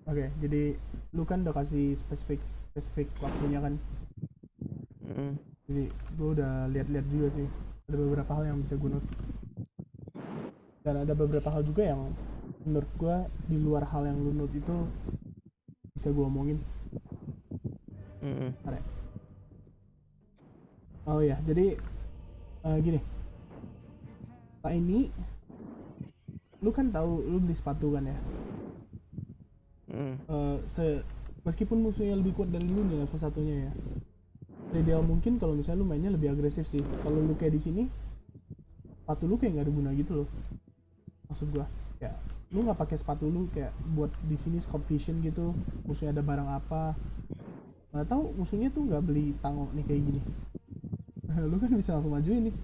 Oke, jadi lu kan udah kasih spesifik spesifik waktunya kan. Mm. Jadi gue udah lihat-lihat juga sih. Ada beberapa hal yang bisa gue note dan ada beberapa hal juga yang menurut gue di luar hal yang lu note itu bisa gue omongin. Mm. Bentar ya. Oh ya, jadi gini, Pak ini lu kan tahu lu beli sepatu kan ya. Mm. Meskipun musuhnya lebih kuat dari lu di level satunya ya. Ideal mungkin kalau misalnya lu mainnya lebih agresif sih. Kalau lu kayak di sini, sepatu lu kayak nggak ada guna gitu loh. Maksud gua, kayak lu nggak pakai sepatu lu kayak buat di sini scope vision gitu. Musuhnya ada barang apa? Nggak tahu musuhnya tuh nggak beli tango nih kayak gini. Lu kan bisa langsung majuin nih.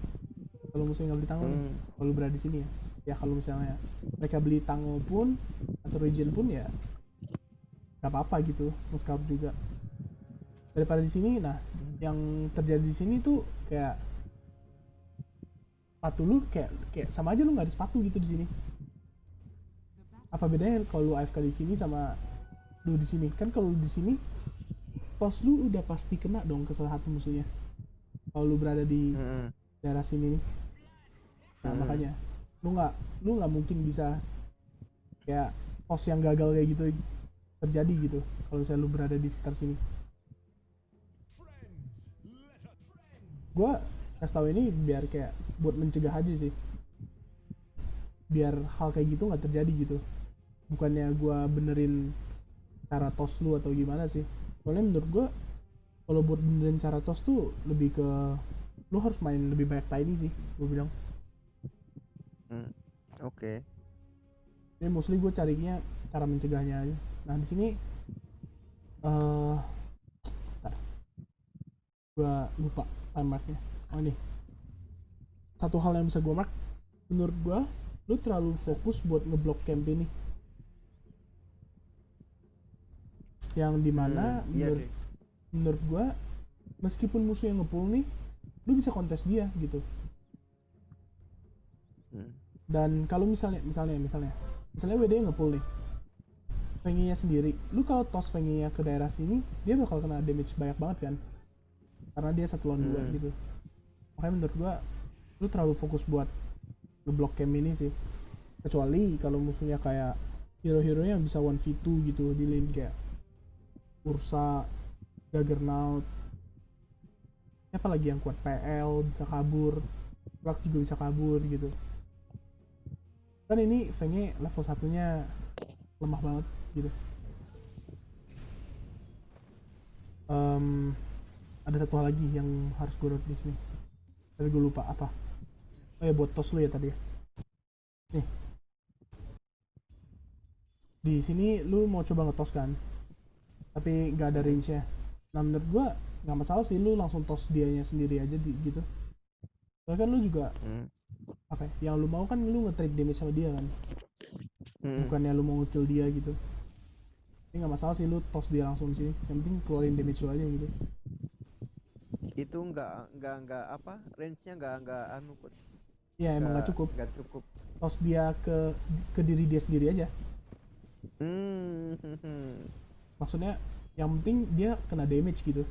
Kalau musuhnya nggak beli tango nih, Mm. kalau lu berada di sini ya. Ya kalau misalnya mereka beli tango pun atau region pun ya nggak apa-apa gitu, nge-scout juga. Daripada di sini, nah yang terjadi di sini tuh kayak sepatu lu kayak kayak sama aja lu nggak ada sepatu gitu di sini. Apa bedanya kalau lu AFK di sini sama lu di sini? Kan kalau di sini tos lu udah pasti kena dong ke salah satu musuhnya. Kalau lu berada di Mm. daerah sini nih. Nah, Mm. makanya lu nggak mungkin bisa kayak tos yang gagal kayak gitu terjadi gitu kalau misalnya lu berada di sekitar sini. Gua kasih tahu ini biar kayak buat mencegah aja sih. Biar hal kayak gitu nggak terjadi gitu. Bukannya gua benerin cara tos lu atau gimana sih. Soalnya menurut gua kalau buat benerin cara tos tuh lebih ke lu harus main lebih banyak tiny sih gue bilang. Mm. Oke. Ini mostly gue carinya cara mencegahnya aja. Nah di sini eh gue lupa time marknya. Oh ini satu hal yang bisa gue mark menurut gue, lu terlalu fokus buat ngeblok camp ini, yang dimana Iya menurut deh. menurut gue meskipun musuh yang ngepull nih, lu bisa kontes dia gitu. Mm. Dan kalau misalnya WD ngepull nih Fenginya sendiri, lu kalau toss Fenginya ke daerah sini dia bakal kena damage banyak banget kan, karena dia satu lawan dua Mm. gitu. Makanya menurut gua lu terlalu fokus buat ngeblok camp ini sih, kecuali kalau musuhnya kayak hero-hero yang bisa 1v2 gitu di lane kayak Ursa, Juggernaut, apa lagi yang kuat, PL bisa kabur, Rock juga bisa kabur gitu. Kan ini Fengnya level satunya lemah banget gitu. Em, ada satu hal lagi yang harus gue note di sini. Tapi gue lupa apa. Oh ya buat tos lu ya tadi ya. Nih, di sini lu mau coba ngetos kan, tapi nggak ada Mm. range-nya. Nah menurut gue nggak masalah sih lu langsung tos dianya sendiri aja gitu. Soalnya kan lu juga Mm. apa ya, yang lu mau kan lu nge-trade damage sama dia kan, Mm. bukannya lu mau nge-kill dia gitu. Ini nggak masalah sih lu tos dia langsung sini, yang penting keluarin damage lu aja gitu. Itu nggak apa, range-nya nggak anu coach, Ya emang nggak nggak cukup, nggak cukup. tos dia ke diri dia sendiri aja. Hmm. Maksudnya yang penting dia kena damage gitu.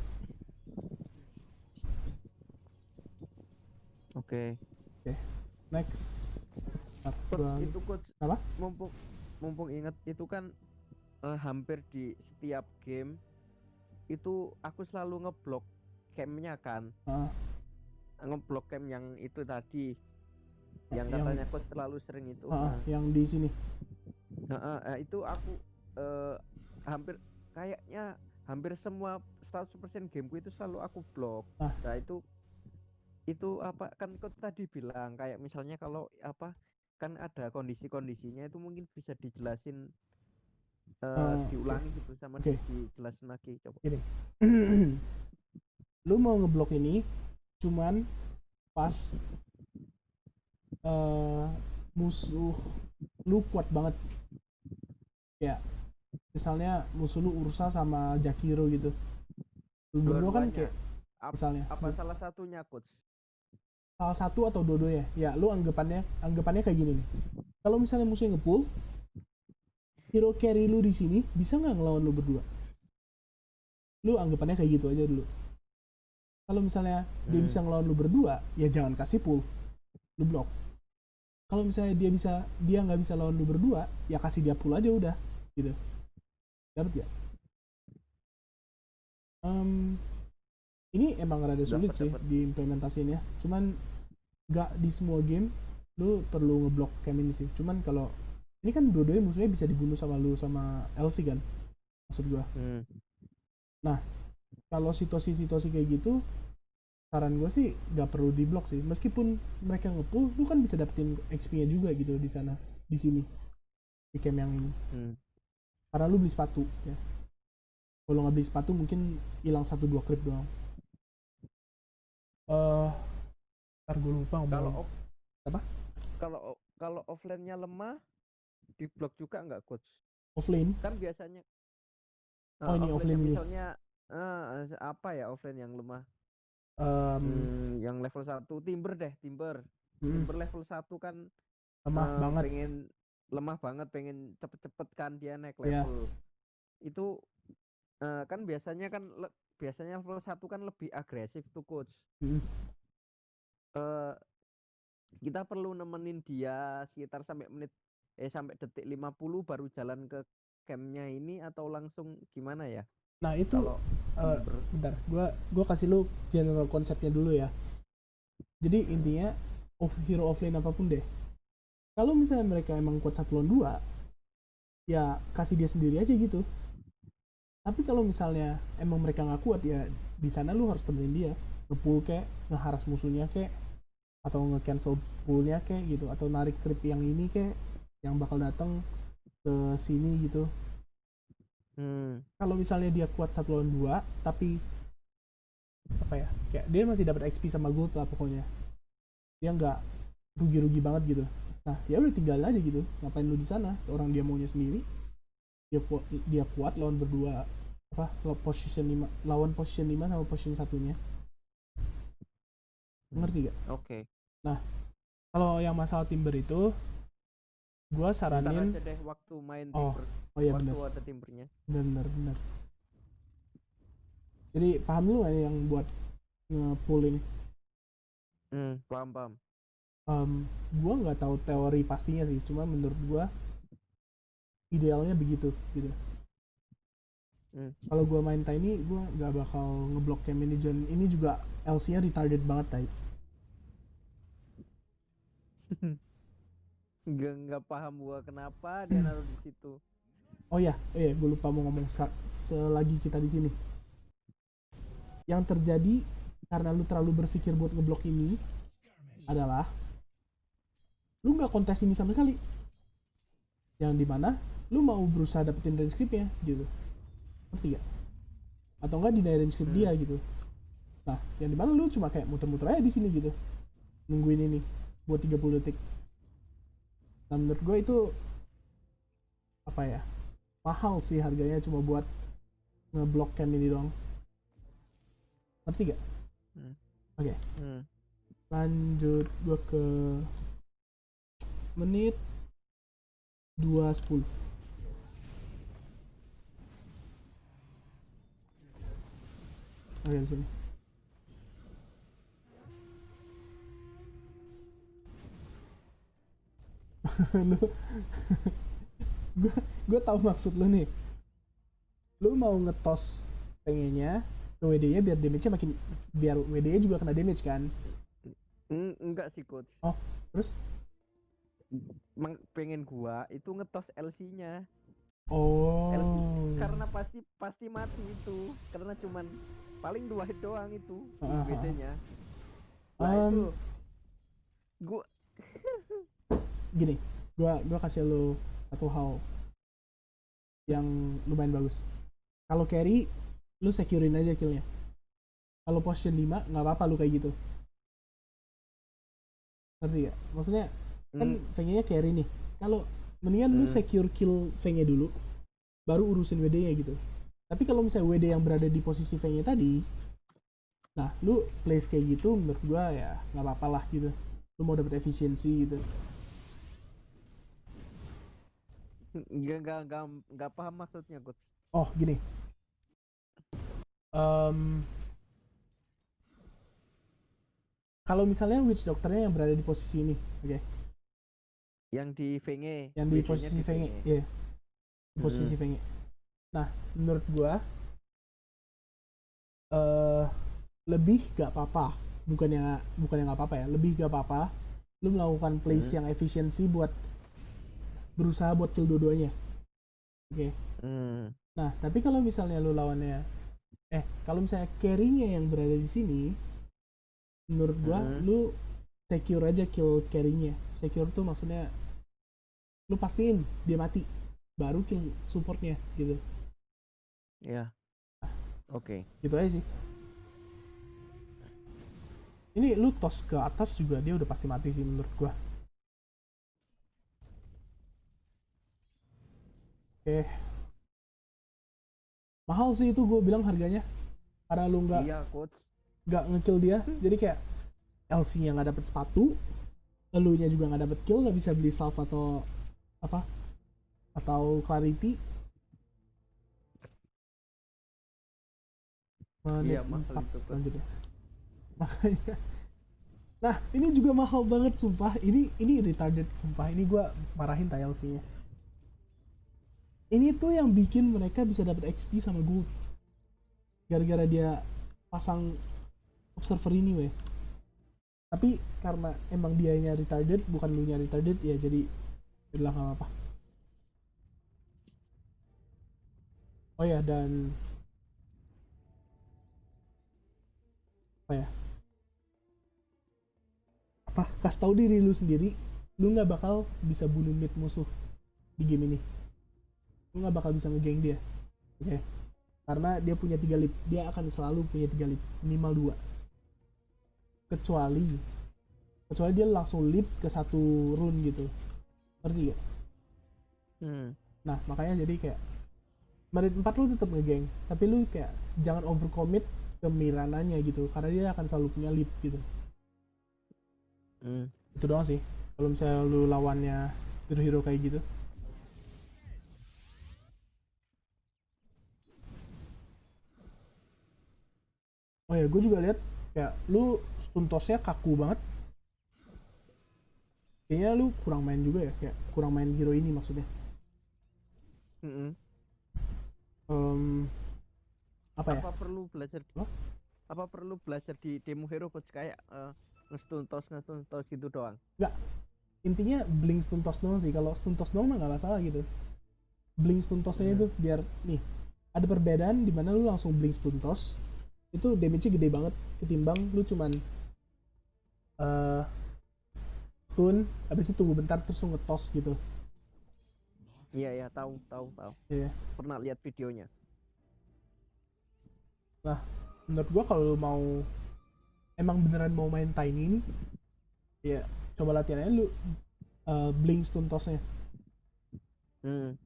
Oke. Oke, next. Ntar Coach gua itu coach, apa. mumpung mumpung inget itu kan, hampir di setiap game itu aku selalu ngeblok campnya kan, Ah, ngeblok camp yang itu tadi, yang yang katanya coach terlalu sering itu. Nah, yang di sini. itu aku, eh, hampir kayaknya hampir semua 100% gameku itu selalu aku blok. Nah, Nah itu apa kan coach tadi bilang kayak misalnya kalau apa kan ada kondisi-kondisinya itu mungkin bisa dijelasin, oke, diulangi gitu sama oke, dijelasin lagi coba. gini. Lu mau ngeblok ini cuman pas eh, musuh lu kuat banget ya, misalnya musuh lu Ursa sama Jakiro gitu, lu berdua kan Dua-duanya. kayak misalnya Apa salah satunya coach? salah satu atau dua-duanya ya, lu anggapannya kayak gini nih. Kalau misalnya musuhnya ngepull, hero carry lu di sini bisa nggak ngelawan lu berdua? Lu anggapannya kayak gitu aja dulu. Kalau misalnya dia bisa ngelawan lu berdua, ya jangan kasih pull, lu blok. Kalau misalnya dia nggak bisa lawan lu berdua, ya kasih dia pull aja udah, gitu. Dapat ya? Ini emang rada sulit sih diimplementasiin ya. Cuman nggak di semua game lu perlu ngeblok camp ini sih. Cuman kalau ini kan dua-duanya musuhnya bisa dibunuh sama lu sama Elsie kan, maksud gua. Nah, kalau situasi-situasi kayak gitu, saran gue sih nggak perlu diblok sih. Meskipun mereka ngepull, lu kan bisa dapetin XP-nya juga gitu di sana, di sini, di camp yang ini. Karena lu beli sepatu ya. Kalau nggak beli sepatu mungkin hilang 1-2 creep doang. Ntar gue lupa ngomong. Apa? Kalau offline-nya lemah, diblok juga nggak coach? Offlane? Kan biasanya. Oh ini offlane ini. Misalnya apa ya offline yang lemah? Yang level 1 Timber deh, Timber level 1 kan lemah banget. Lemah banget, pengen cepet-cepet kan dia naik level. Itu kan biasanya level 1 kan lebih agresif tuh coach. Kita perlu nemenin dia sekitar sampai detik 50 baru jalan ke campnya ini, atau langsung gimana ya? Nah itu bentar, gua kasih lu general konsepnya dulu ya. Jadi intinya hero offlane apapun deh, kalau misalnya mereka emang kuat 1 lawan 2, ya kasih dia sendiri aja gitu. Tapi kalau misalnya emang mereka nggak kuat, ya di sana lu harus temenin dia, nge-pull kayak, ngeharas musuhnya kayak, atau nge-cancel pullnya kayak gitu, atau narik creep yang ini kayak, yang bakal datang ke sini gitu. Kalau misalnya dia kuat 1 lawan 2, tapi apa ya, kayak dia masih dapat XP sama gold lah pokoknya, dia nggak rugi-rugi banget gitu. Nah ya udah tinggal aja gitu, ngapain lu di sana, orang dia maunya sendiri. Dia kuat lawan berdua, apa, lawan position 5 sama position 1-nya. Ngerti gak? Oke. Nah kalau yang masalah Timber itu, gua saranin aja deh waktu main Timber. Oh iya waktu bener. ada Timbernya. Bener. Jadi paham lu gak nih yang buat nge-pull ini? Paham. Gua nggak tahu teori pastinya sih, cuma menurut gua idealnya begitu gitu. Kalau gua main Tiny, gua nggak bakal ngeblok camp ini. Ini juga LC-nya retarded banget Tiny. Nggak paham gua kenapa dia naruh di situ. Oh iya, gue lupa mau ngomong selagi kita di sini. Yang terjadi karena lu terlalu berpikir buat ngeblok ini adalah lu nggak kontes ini sama sekali. Yang dimana lu mau berusaha dapetin range creep-nya gitu. Ngerti gak? Atau enggak di range creep dia gitu. Nah, yang dimana lu cuma kayak muter-muter aja di sini gitu, nungguin ini buat 30 detik. Nah menurut gue itu apa ya, mahal sih harganya cuma buat ngeblok camp ini doang. Ngerti gak? Oke. Lanjut gue ke menit 2:10. Oke, di sini. gue tahu maksud lu nih. Lu mau ngetos pengennya ke WD-nya biar WD-nya juga kena damage kan? Enggak sih coach. Oh, terus? Pengen gua itu ngetos LC-nya. Oh. LC karena pasti mati itu, karena cuman paling 2 hit doang itu WD-nya. Itu gua gini, gua kasih lu satu hal yang lumayan bagus. Kalau carry, lu securein aja killnya. Kalau position 5 nggak apa-apa lu kayak gitu. Ngerti gak? Maksudnya kan Feng-nya carry nih. Kalau mendingan lu secure kill Feng-nya dulu, baru urusin WD-nya gitu. Tapi kalau misalnya WD yang berada di posisi Feng-nya tadi, nah lu place kayak gitu menurut gua ya nggak apa-apa lah gitu. Lu mau dapet efisiensi gitu. Nggak paham maksudnya coach. Oh gini, Em, kalau misalnya witch dokternya yang berada di posisi ini, oke, Yang di Venge, yang di WD-nya posisi di Venge, Venge. ya, di posisi Mm-mm. Venge. Nah, menurut gua eh lebih gak apa-apa, bukan yang gak apa-apa ya, lebih gak apa-apa lu melakukan place Mm-mm. yang efisiensi buat berusaha buat kill dua-duanya, oke. Mm. Nah, tapi kalau misalnya lu lawannya, kalau misalnya carry-nya yang berada di sini, menurut gua Mm-mm. lu secure aja kill carry-nya. Secure tuh maksudnya lu pastiin dia mati, baru kill supportnya gitu. Ya, oke. Gitu aja sih. Ini lu toss ke atas juga dia udah pasti mati sih menurut gua. Oke, mahal sih itu gue bilang harganya, karena lu nggak Iya, coach. nggak ngekill dia, jadi kayak LC-nya nggak dapet sepatu, elunya juga nggak dapet kill, nggak bisa beli salve atau apa atau clarity. Menit Iya, mahal 4 itu, coach. selanjutnya. Makanya, nah ini juga mahal banget sumpah. Ini retarded sumpah. Ini gue marahin TLC-nya. Ini tuh yang bikin mereka bisa dapat XP sama gold. Gara-gara dia pasang observer ini weh. Tapi karena emang dianya retarded, bukan lu nya retarded, ya jadi bilang nggak apa-apa. Oh ya, dan apa ya? Apa? Kasih tahu diri lu sendiri, lu nggak bakal bisa bunuh mid musuh di game ini. Lu nggak bakal bisa ngegeng dia, oke? Karena dia punya 3 lead, dia akan selalu punya 3 lead, minimal 2. kecuali kecuali dia langsung lead ke satu rune gitu, ngerti gak? Hmm. Nah makanya jadi kayak menit 4 lu tetap ngegeng, tapi lu kayak jangan overcommit ke Mirananya gitu, karena dia akan selalu punya lead gitu. Hmm. Itu doang sih kalau misalnya lu lawannya hero-hero kayak gitu. Oh ya, gue juga lihat kayak lu stun toss-nya kaku banget. Kayaknya lu kurang main juga ya, kayak kurang main hero ini maksudnya. Mm-mm. Em, apa ya? Apa perlu belajar? Apa? Apa perlu belajar di demo hero, coach, kayak ngestuntos gitu doang? Nggak, intinya blink stun toss doang sih. Kalau stun toss doang mah nggak masalah gitu. Blink stun tossnya Hmm. itu biar nih ada perbedaan di mana lu langsung blink stun toss itu damage-nya gede banget ketimbang lu cuman eh stun habis itu tunggu bentar terus lu ngetos gitu. Iya, ya, tahu, tahu, tahu. Ya yeah. Pernah lihat videonya. Nah menurut gua kalau lu mau emang beneran mau main tiny ini, ya coba latihan aja lu blink stun tossnya. Hmm.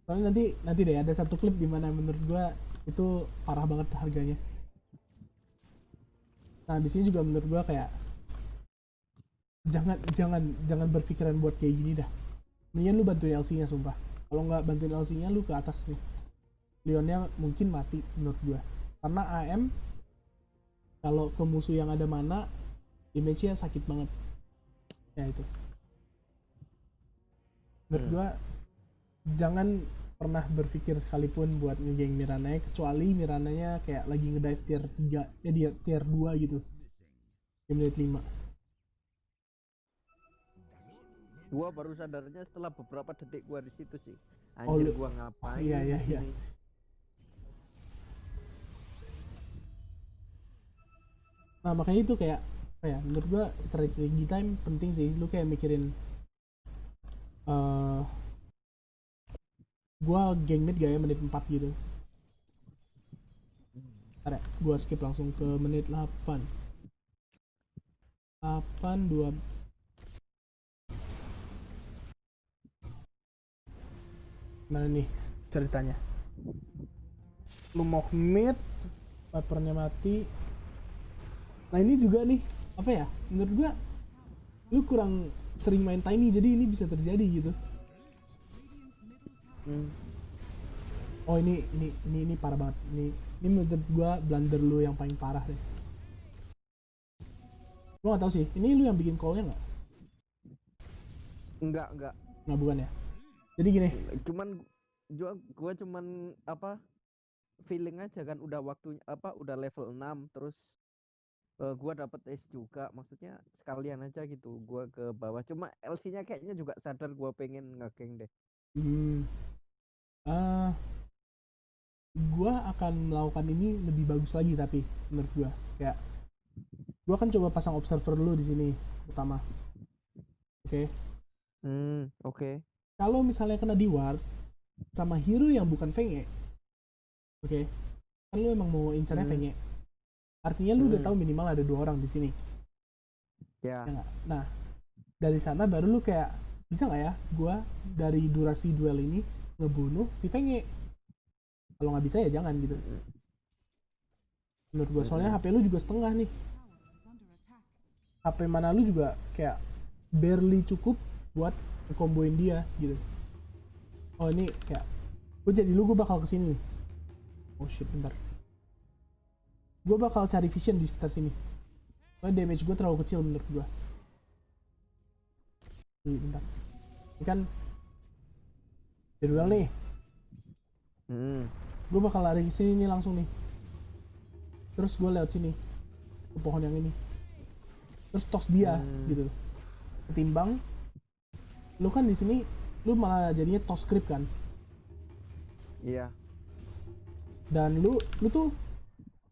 Soalnya nanti nanti deh ada satu klip di mana menurut gua itu parah banget harganya. Nah di sini juga menurut gua kayak jangan jangan jangan berpikiran buat kayak gini dah. Mendingan lu bantuin LC-nya sumpah. Kalau nggak bantuin LC-nya lu ke atas nih. Leonnya mungkin mati menurut gua. Karena AM kalau ke musuh yang ada mana damage-nya sakit banget. Ya itu. Menurut Hmm. gua jangan pernah berpikir sekalipun buat ngegeng Mirana, kecuali Mirananya kayak lagi ngedive tier 3, ya dia tier 2 gitu. Di menit 5. Gua baru sadarnya setelah beberapa detik gua di situ sih. Oh, Anjir, lu, gua oh ngapain iya di iya iya. sini? Nah makanya itu kayak apa ya, menurut gua strategi time penting sih. Lu kayak mikirin eh gua geng mid gak ya menit 4 gitu. Ada, gua skip langsung ke menit 8. 8 2. Mana nih ceritanya? Lu mau mid, vipernya mati. Nah ini juga nih, apa ya? Menurut gua lu kurang sering main tiny, jadi ini bisa terjadi gitu. Hmm. Oh ini parah banget. Ini menurut gua blunder lu yang paling parah deh. Lu nggak tahu sih. Ini lu yang bikin call-nya nggak? Enggak. Nah bukan ya. Jadi gini. Cuman gua cuman apa feeling aja kan udah waktunya apa udah level 6 terus gua dapet ace juga maksudnya sekalian aja gitu gua ke bawah cuma LC-nya kayaknya juga sadar gua pengen ngegeng deh. Hmm, eh gua akan melakukan ini lebih bagus lagi tapi menurut gua kayak gua akan coba pasang observer dulu di sini pertama. Oke. Oke. Kalau misalnya kena di ward sama hero yang bukan Fenge, oke. Kan lu emang mau incarnya Hmm. Fenge. Artinya lu udah Hmm. tahu minimal ada 2 orang di sini. Ya. Ya nggak? Nah, dari sana baru lu kayak bisa nggak ya gua dari durasi duel ini ngebunuh si Fenge. Kalau nggak bisa ya jangan gitu. Mm-mm. Menurut gua soalnya Mm-mm. HP lu juga setengah nih. HP mana lu juga kayak barely cukup buat ngekomboin dia gitu. Oh ini kayak gue jadi lu gue bakal kesini nih. Oh shit bentar. Gue bakal cari vision di sekitar sini. Soalnya damage gue terlalu kecil menurut gue. Bentar. Ini kan duel nih. Mm. Gue bakal lari ke sini nih langsung nih. Terus gue lewat sini ke pohon yang ini. Terus tos dia gitu. Ketimbang lu kan di sini lu malah jadinya tos creep kan. Iya. Dan lu tuh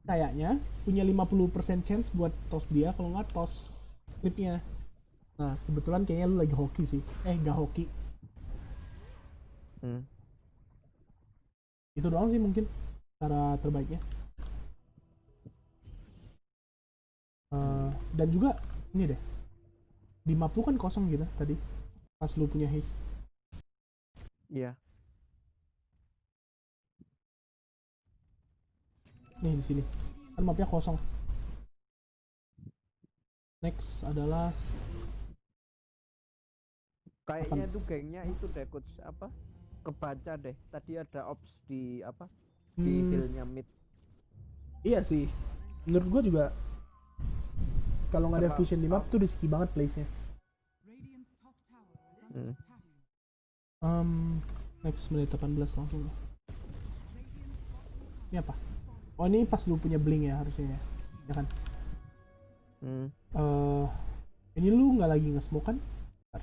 kayaknya punya 50% chance buat tos dia kalau nggak tos creepnya. Nah kebetulan kayaknya lu lagi hoki sih. Nggak hoki. Mm. Itu doang sih mungkin cara terbaiknya. Dan juga ini deh, di map lu kan kosong gitu tadi pas lu punya haste. Iya. Nih di sini kan mapnya kosong. Next adalah Kayaknya akan tuh gengnya itu deh coach apa kebaca deh tadi ada ops di apa di hmm, hillnya mid iya sih menurut gua juga kalau nggak ada terlalu vision di map tuh risky banget place-nya. mm. Next menit 18 langsung. Ini apa? Oh ini pas lu punya blink ya harusnya ya kan. Mm. eh ini lu nggak lagi nge-smoke kan? Bentar.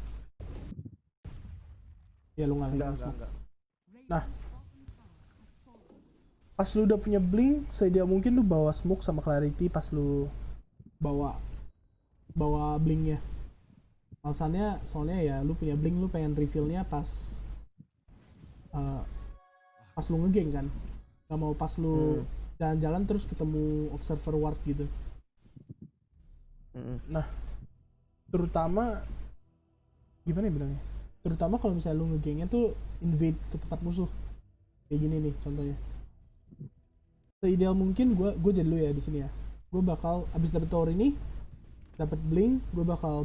Ya lu nggak lagi nge-smoke. Enggak. Nah pas lu udah punya blink sedia mungkin lu bawa smoke sama clarity pas lu bawa bawa blinknya. Alasannya soalnya ya lu punya blink lu pengen refillnya eh, pas lu ngegeng kan, nggak mau pas lu Mm. jalan-jalan terus ketemu observer ward gitu. Mm. Nah terutama gimana ya bilangnya, terutama kalau misalnya lu ngegengnya tuh invade ke tempat musuh kayak gini nih contohnya. Seideal mungkin gue jadi lu ya di sini ya. Gue bakal abis dapet tower ini, dapet blink, gue bakal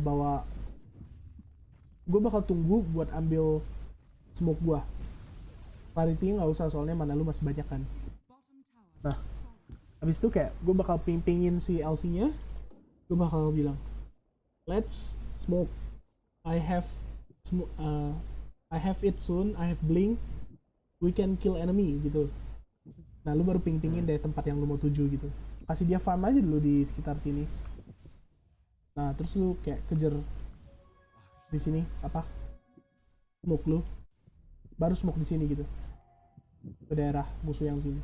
tunggu buat ambil smoke gue. Clarity nggak usah soalnya mana lu masih banyak kan. Nah abis itu kayak gue bakal ping-pingin si LC nya, gue bakal bilang let's smoke, I have I have it soon, I have blink, we can kill enemy gitu. Nah lu baru ping-pingin deh tempat yang lu mau tuju gitu, kasih dia farm aja dulu di sekitar sini. Nah terus lu kayak kejar di sini apa smoke lu, baru smoke di sini gitu ke daerah musuh yang sini.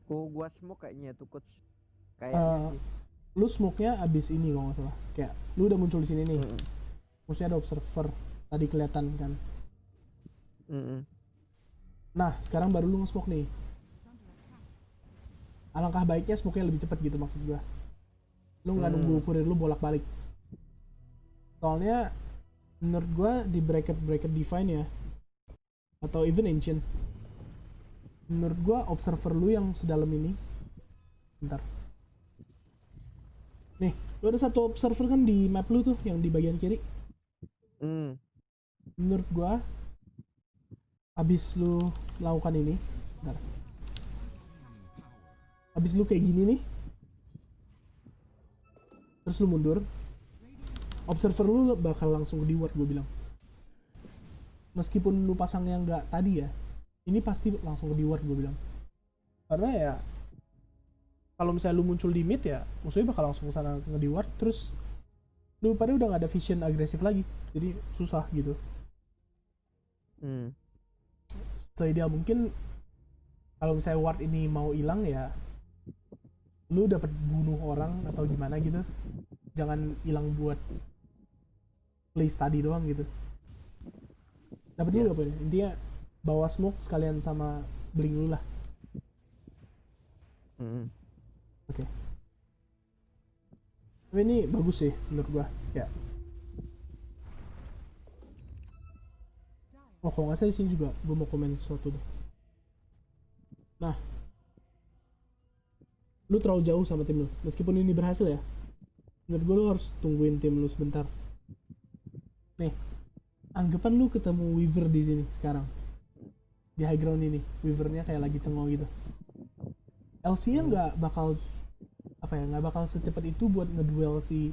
Oh gua smoke kayaknya tuh coach kayaknya Eh sih. lu smoke-nya abis ini kalau nggak salah, kayak lu udah muncul di sini nih, Mm. musuhnya ada observer tadi kelihatan kan. Mm. Nah sekarang baru lu nge-smoke nih. Alangkah baiknya smoke-nya lebih cepat gitu maksud gua. Lu nggak nunggu kurir lu bolak-balik. Soalnya menurut gua di bracket divine ya atau even ancient, menurut gua observer lu yang sedalam ini, bentar. Nih, lu ada satu observer kan di map lu tuh yang di bagian kiri. Mm. Menurut gua Abis lu melakukan ini, bentar. Abis lu kayak gini nih, terus lu mundur, observer lu bakal langsung di ward gue bilang. Meskipun lu pasangnya nggak tadi ya, ini pasti langsung di ward gue bilang. Karena ya kalau misalnya lu muncul di mid ya, musuhnya bakal langsung sana nge ward, terus lu pada udah nggak ada vision agresif lagi, jadi susah gitu. Seideal mungkin kalau misalnya ward ini mau hilang ya, lu dapat bunuh orang atau gimana gitu, jangan hilang buat play study doang gitu. Dapat dulu gak poinnya? Intinya bawa smoke sekalian sama bling lu lah. Oke. Tapi ini bagus sih menurut gua. Ya. Oh, kalau nggak salah di sini juga gua mau komen sesuatu deh. Nah, lu terlalu jauh sama tim lu. Meskipun ini berhasil ya, menurut gua lu harus tungguin tim lu sebentar. Nih, anggapan lu ketemu Weaver di sini sekarang. Di high ground ini, Weavernya kayak lagi cengok gitu. LC-nya nggak bakal apa ya, nggak bakal secepat itu buat ngeduel si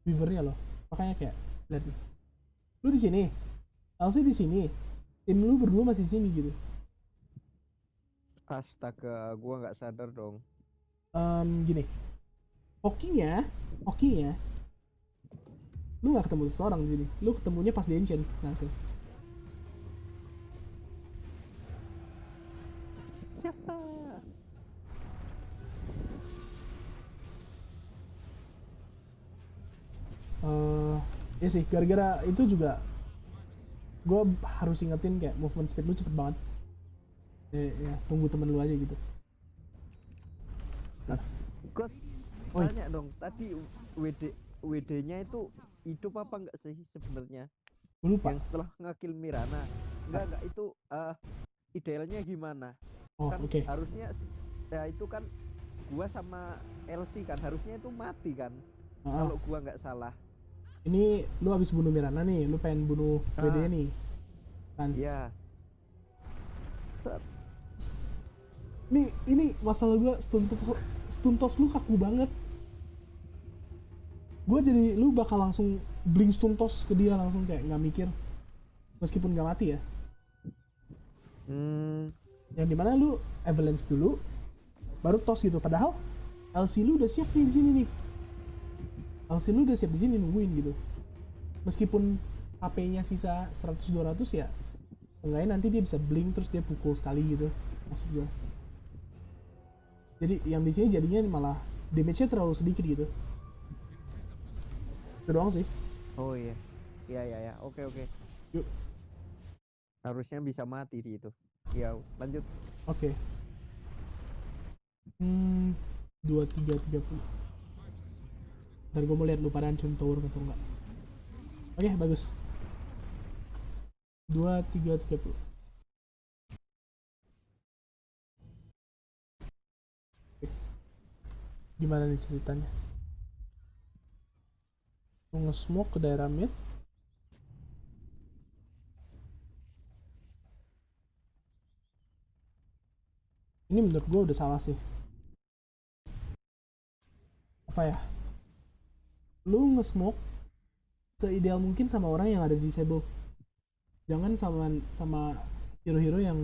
Weavernya loh. Makanya kayak lihat nih, lu di sini, LC di sini, tim lu berdua masih sini gitu. Astaga, gua nggak sadar dong. Gini, hokinya, lu nggak ketemu seseorang di sini, lu ketemunya pas di Ancient. Nah tuh. Ya sih, gara-gara itu juga gue harus ingetin kayak movement speed lu cepet banget. Ya, tunggu temen lu aja gitu. Nah, Gua oi, tanya dong, tadi WD-nya itu hidup apa enggak sih sebenarnya? gue lupa. Yang setelah ngekill Mirana. Enggak itu idealnya gimana? Oh, Kan oke. harusnya ya itu kan gua sama LC kan harusnya itu mati kan. Kalau gua nggak salah. Ini lu abis bunuh Mirana nih, lu pengen bunuh WD nih, kan? Iya. Ini masalah gue stuntos lu kaku banget. Gue jadi lu bakal langsung blink stuntos ke dia langsung kayak nggak mikir, meskipun nggak mati ya. Yang dimana lu avalanche dulu, baru toss gitu. Padahal LC lu udah siap nih di sini nih. LC lu udah siap di sini nungguin gitu. Meskipun HP-nya sisa 100-200 ya, enggaknya nanti dia bisa blink terus dia pukul sekali gitu. Maksud gue. Jadi yang di sini jadinya malah damage-nya terlalu sedikit gitu. Itu doang sih. Oh iya. Iya. Oke. Yuk. Harusnya bisa mati di itu. Ya, lanjut. Oke. 2330. Ntar gue mau lihat lu pada hancurin tower atau enggak. Oke, bagus. 2330. Gimana nih ceritanya? Lu nge-smoke ke daerah mid. Ini menurut gue udah salah sih. Apa ya? Lu nge-smoke seideal mungkin sama orang yang ada di disable. Jangan sama hero-hero yang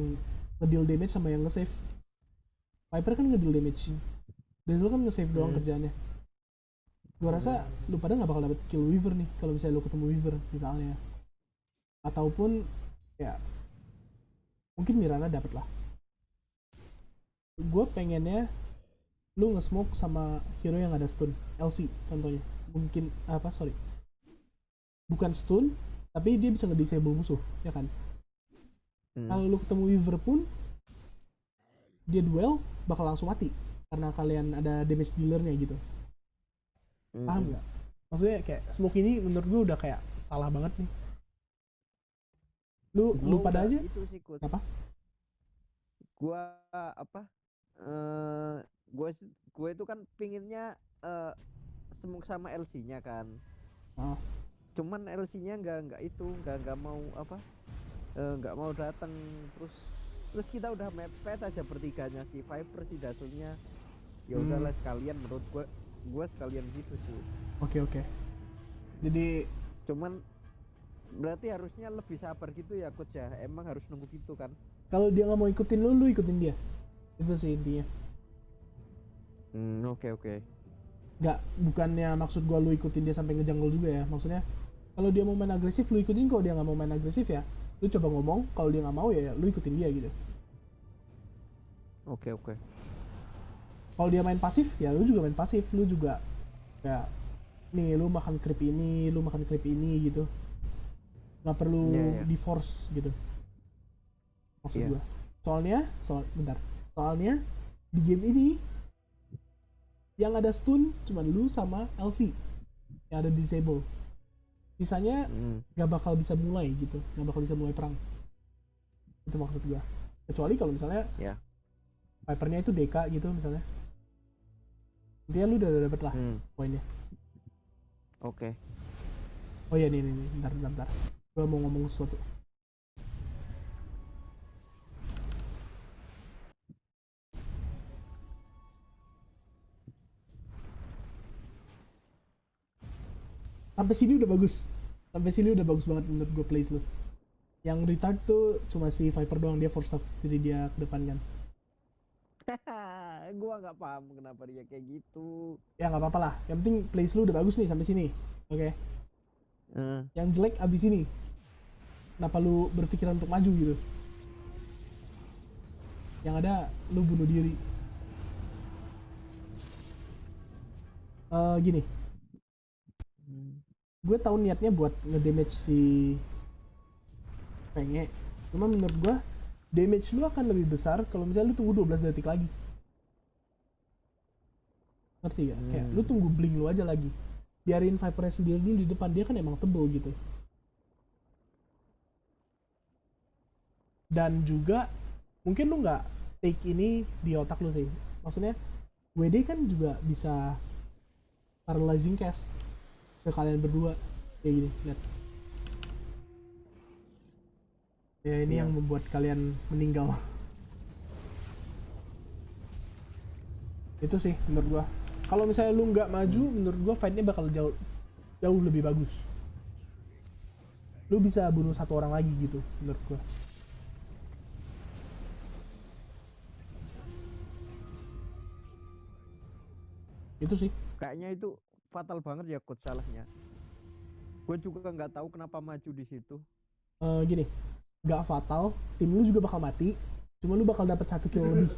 ngedeal damage sama yang nge-save. Viper kan ngedeal damage. Dazzle kan nge-save doang kerjaannya. Gua rasa lu pada nggak bakal dapet kill Weaver nih kalau misalnya lu ketemu Weaver misalnya. Ataupun ya mungkin Mirana dapet lah. Gue pengennya lu nge-smoke sama hero yang ada stun, LC contohnya. Mungkin apa, sorry, bukan stun tapi dia bisa nge-disable musuh, ya kan? Kalau lu ketemu Weaver pun dia duel bakal langsung mati karena kalian ada damage dealernya gitu. Paham nggak? Maksudnya kayak smoke ini menurut gue udah kayak salah banget nih. Lu pada aja itu sih, apa? Gua apa? Gue itu kan pinginnya semuk sama LC-nya kan. Cuman LC-nya nggak itu nggak mau apa? nggak mau datang. terus terus kita udah mepet aja bertiganya, si Viper, si Dasunnya. Ya udahlah sekalian, menurut gue sekalian gitu sih. Oke. Jadi Cuman berarti harusnya lebih sabar gitu ya coach ya, emang harus nunggu gitu kan. kalau dia nggak mau ikutin lu ikutin dia. Itu sih intinya. Oke. Nggak, bukannya maksud gua lu ikutin dia sampai ngejanggol juga ya. Maksudnya kalau dia mau main agresif lu ikutin, kalau dia nggak mau main agresif ya lu coba ngomong, kalau dia nggak mau ya lu ikutin dia gitu. Oke. Kalau dia main pasif ya lu juga main pasif, lu juga ya nih lu makan creep ini, lu makan creep ini gitu, nggak perlu Iya. di force gitu maksud Iya. gua. Soalnya di game ini yang ada stun cuma lu sama LC yang ada disable, sisanya nggak bakal bisa mulai gitu, nggak bakal bisa mulai perang. Itu maksud gua. Kecuali kalau misalnya Ya. Vipernya itu DK gitu misalnya, intinya lu udah dapet lah poinnya. Oke. Oh iya nih, bentar. Gua mau ngomong sesuatu. Sampai sini udah bagus banget menurut gue plays lu. Yang retard tuh cuma si Viper doang, dia force staff jadi dia ke depan kan. Gua nggak paham kenapa dia kayak gitu. Ya nggak apa-apa lah, yang penting plays lu udah bagus nih sampai sini. Oke. Eh, Yang jelek abis ini, kenapa lu berpikiran untuk maju gitu? Yang ada lu bunuh diri. Gini, gue tahu niatnya buat ngedamage si Penge, cuma menurut gue damage lu akan lebih besar kalau misalnya lu tunggu 12 detik lagi. Ngerti gak? Kayak lu tunggu blink lu aja lagi, biarin Viper sendiri dulu di depan, dia kan emang tebel gitu. Dan juga mungkin lu nggak take ini di otak lu sih, maksudnya WD kan juga bisa paralyzing cast ke kalian berdua kayak gini, lihat ya, ini Iya. yang membuat kalian meninggal. Itu sih menurut gua, kalau misalnya lu nggak maju, menurut gua fightnya bakal jauh lebih bagus. Lu bisa bunuh satu orang lagi gitu menurut gua. Itu sih. Kayaknya itu fatal banget ya coach salahnya. Gue juga nggak tahu kenapa maju di situ. Gini, nggak fatal, tim lu juga bakal mati, cuma lu bakal dapat 1 kill lebih.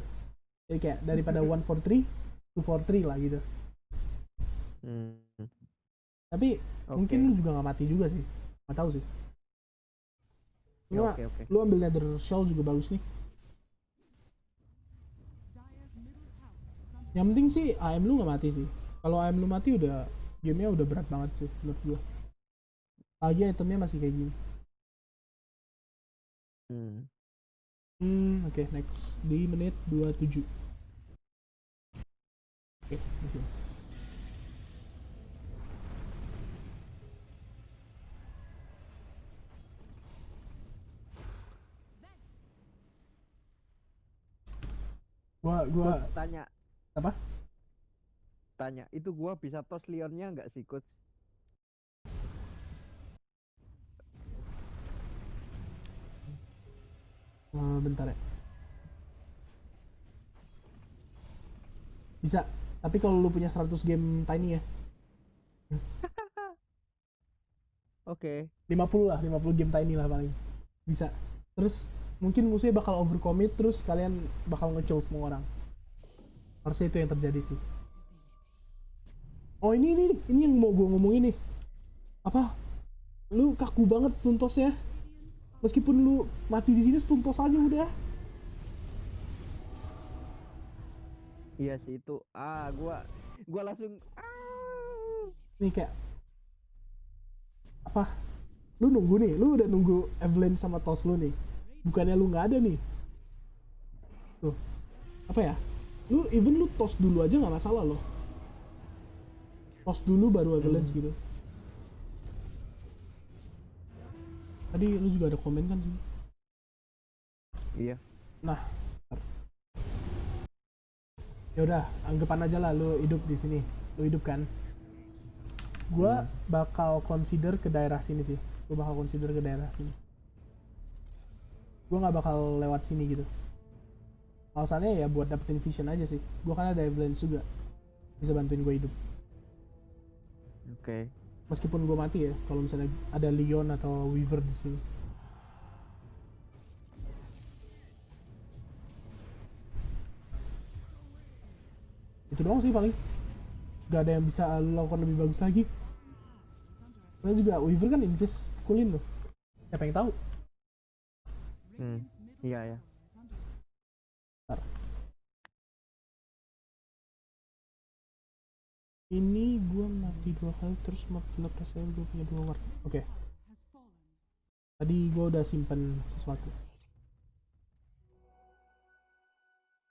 Jadi kayak daripada 1-4-3 2-4-3 lah gitu. Tapi mungkin lu juga nggak mati juga sih, nggak tahu sih. Cuma Oke. lu ambil Nether Shell juga bagus nih. Yang penting sih AM lu nggak mati sih. Kalau AM lu mati udah gamenya udah berat banget sih menurut gua. Lagi itemnya masih kayak gini. Oke, next di menit 27. Oke, di sini. Gua Coach, tanya apa? itu gua bisa tos Leonnya nggak sih coach? Bentar ya. Bisa, tapi kalau lu punya 100 game tiny ya. Oke. 50 lah, 50 game tiny lah paling. Bisa. Terus mungkin musuhnya bakal overcommit, terus kalian bakal nge-kill semua orang. Harusnya itu yang terjadi sih. Oh ini yang mau gue ngomongin nih. Apa? Lu kaku banget stuntosnya. Meskipun lu mati di sini, stuntos aja udah. Iya sih itu. Gua langsung Nih kayak apa? Lu nunggu nih, lu udah nunggu Evelyn sama Tos lu nih. Bukannya lu nggak ada nih. Tuh. Apa ya? Lu Tos dulu aja nggak masalah loh. Tos dulu baru Evelyn gitu. Tadi lu juga ada komen kan sih? Iya. Nah, ya udah, anggapan aja lah lu hidup di sini. Lu hidup kan? Gua bakal consider ke daerah sini sih. Gua bakal consider ke daerah sini. Gua nggak bakal lewat sini gitu. Alasannya ya buat dapetin vision aja sih. Gua kan ada avalanche juga, bisa bantuin gue hidup. Oke. Meskipun gue mati ya, kalau misalnya ada Leon atau Weaver di sini. Itu doang sih paling. Gak ada yang bisa lu lakukan lebih bagus lagi. Karena juga Weaver kan invest pukulin loh. Siapa yang tahu? Iya ya. Ntar. Ini gue mati 2 kali terus gelap rasanya gue punya 2 ward. Oke. Tadi gue udah simpen sesuatu.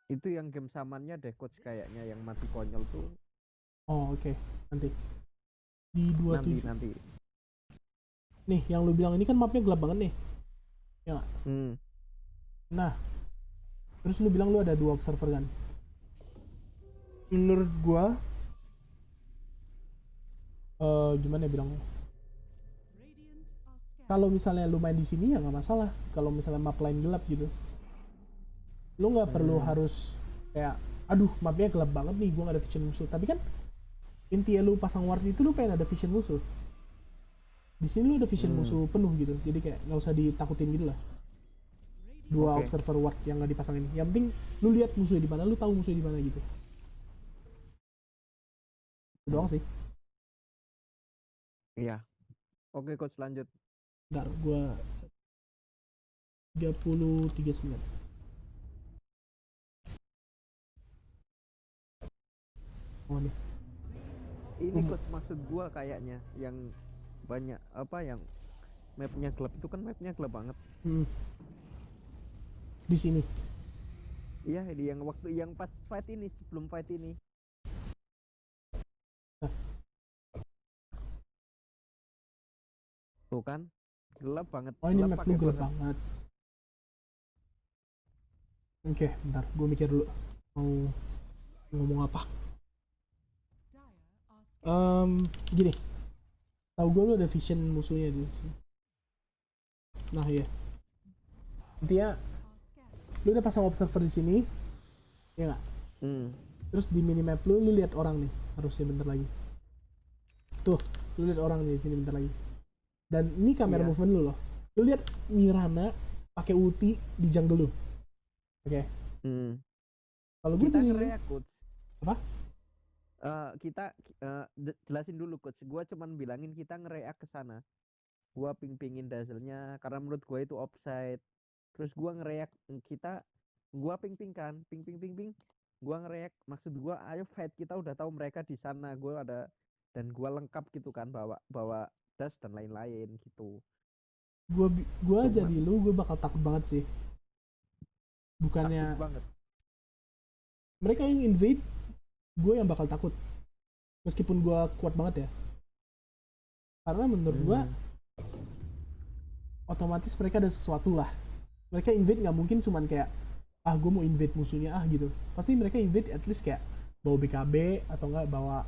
Itu yang game samannya deh coach kayaknya yang mati konyol tuh. Oh oke. Nanti. Di 27. Nanti. Nih yang lu bilang ini kan mapnya gelap banget nih. Ya nggak? Nah. Terus lu bilang lu ada 2 observer kan? Menurut gue gimana ya bilangnya? Kalau misalnya lu main di sini ya nggak masalah. Kalau misalnya map lain gelap gitu, lu nggak perlu harus kayak, aduh mapnya gelap banget nih, gua nggak ada vision musuh. Tapi kan intinya lu pasang ward itu lu pengen ada vision musuh. Di sini lu ada vision musuh penuh gitu, jadi kayak nggak usah ditakutin gitu lah. 2 observer ward yang nggak dipasangin. Yang penting lu lihat musuhnya di mana, lu tahu musuhnya di mana gitu. Itu doang sih. Iya. Oke coach lanjut. Ntar gua 39. Oh nih. Ini coach maksud gua kayaknya yang banyak apa yang mapnya gelap itu kan mapnya gelap banget. Di sini. Iya di yang waktu yang pas fight ini sebelum fight ini. Tuh kan gelap banget. Oh ini map lu gelap banget. Oke, bentar, gue mikir dulu mau ngomong apa. Gini, tahu gue lu ada vision musuhnya di sini. Nah iya, intinya lu udah pasang observer di sini, ya nggak? Terus di minimap lu lihat orang nih, harusnya bentar lagi. Tuh, lu lihat orang nih di sini bentar lagi. Dan ini kamera movement lu loh. Lu lihat Mirana pakai ulti di jungle lu. Oke. Kalau gue kita jadi ngereak coach. apa? Kita jelasin dulu coach. Gua cuman bilangin kita ngereak ke sana. Gua ping-pingin dazzle-nya karena menurut gua itu offside. Terus gua ngereak gua ping-ping kan, ping. Gua ngereak, maksud gua ayo fight, kita udah tahu mereka di sana. Gua ada dan gua lengkap gitu kan bawa dash dan lain-lain gitu. Gua jadi lu, gue bakal takut banget sih. Bukannya takut banget. Mereka yang invade, gue yang bakal takut. Meskipun gue kuat banget ya. Karena menurut gue otomatis mereka ada sesuatu lah. Mereka invade nggak mungkin cuman kayak gue mau invade musuhnya gitu. Pasti mereka invade at least kayak bawa BKB atau nggak bawa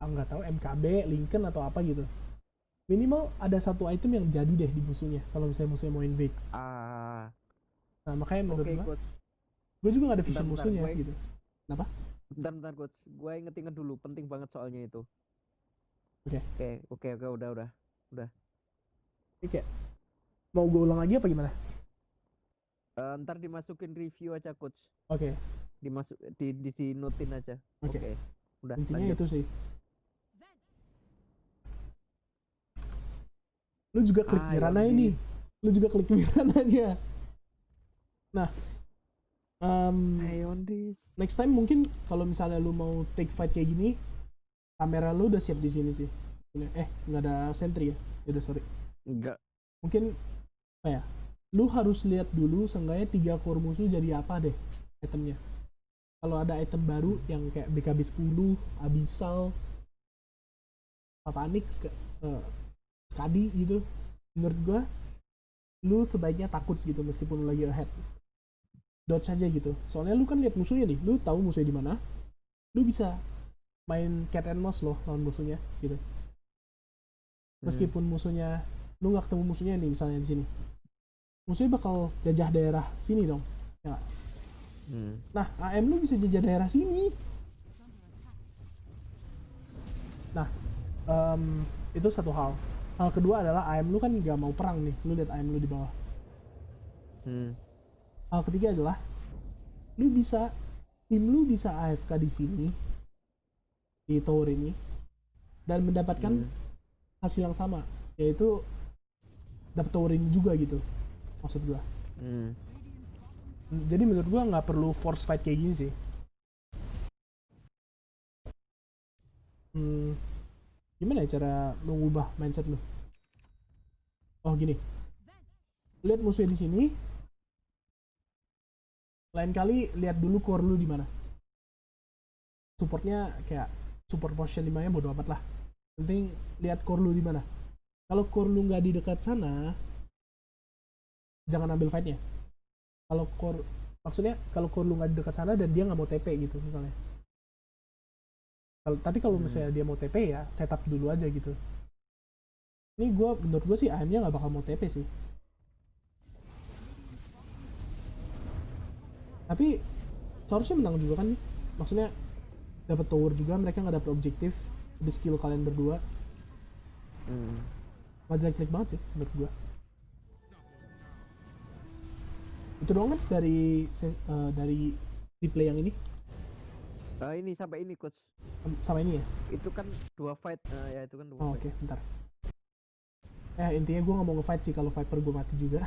nggak tahu MKB, Lincoln atau apa gitu. Minimal ada satu item yang jadi deh di musuhnya kalau misalnya musuhnya mau invade. Nah makanya menurut gue juga gak ada vision musuhnya gitu. Kenapa? Bentar coach, gue inget dulu, penting banget soalnya itu. Oke, udah. Oke, mau gue ulang lagi apa gimana? Ntar dimasukin review aja coach. Oke. Dimasuk di notin aja. Oke. Udah. Intinya lanjut. itu sih. Lu juga klik Mirana ini. Lu juga klik Mirananya. Nah, next time mungkin kalau misalnya lu mau take fight kayak gini, kamera lu udah siap di sini sih. Nggak ada sentry ya? Udah sorry. Enggak. Mungkin apa ya? Lu harus lihat dulu seenggaknya 3 core musuh jadi apa deh itemnya. Kalau ada item baru yang kayak BKB 10, Abyssal, Satanic, Skadi gitu, menurut gua lu sebaiknya takut gitu meskipun lu lagi ahead. Dodge aja gitu. Soalnya lu kan lihat musuhnya nih, lu tahu musuhnya di mana. Lu bisa main cat and mouse loh lawan musuhnya gitu. Meskipun musuhnya lu nggak ketemu musuhnya nih misalnya di sini. Musuhnya bakal jajah daerah sini dong. Ya. Nah, AM lu bisa jajah daerah sini. Nah, itu satu hal. Hal kedua adalah AM lu kan gak mau perang nih. Lu lihat AM lu di bawah. Hal ketiga adalah lu bisa tim lu bisa AFK di sini di tower ini dan mendapatkan hasil yang sama, yaitu dapat tower ini juga gitu. Maksud gua. Jadi menurut gua nggak perlu force fight kayak gini sih. Gimana ya cara mengubah mindset lu? Oh gini, lihat musuhnya di sini. Lain kali lihat dulu core lu di mana. Supportnya kayak support potion 5 nya bodo amat lah. Penting lihat core lu di mana. Kalau core lu nggak di dekat sana, jangan ambil fightnya. Kalau core maksudnya kalau core lu nggak di dekat sana dan dia nggak mau TP gitu misalnya. Tapi kalau misalnya dia mau TP ya setup dulu aja gitu. Ini menurut gue sih AM-nya nggak bakal mau TP sih. Tapi seharusnya menang juga kan nih. Maksudnya dapat tower juga, mereka nggak dapet objektif di skill kalian berdua. Nggak jelek-jelek banget sih menurut gue. Itu doang kan dari replay yang ini. Ini sampai ini coach. Sama ini ya? Itu kan 2 fight. Ya itu kan 2 Oh, fight. oke, bentar. Intinya gue nggak mau nge-fight sih kalau Viper gue mati juga.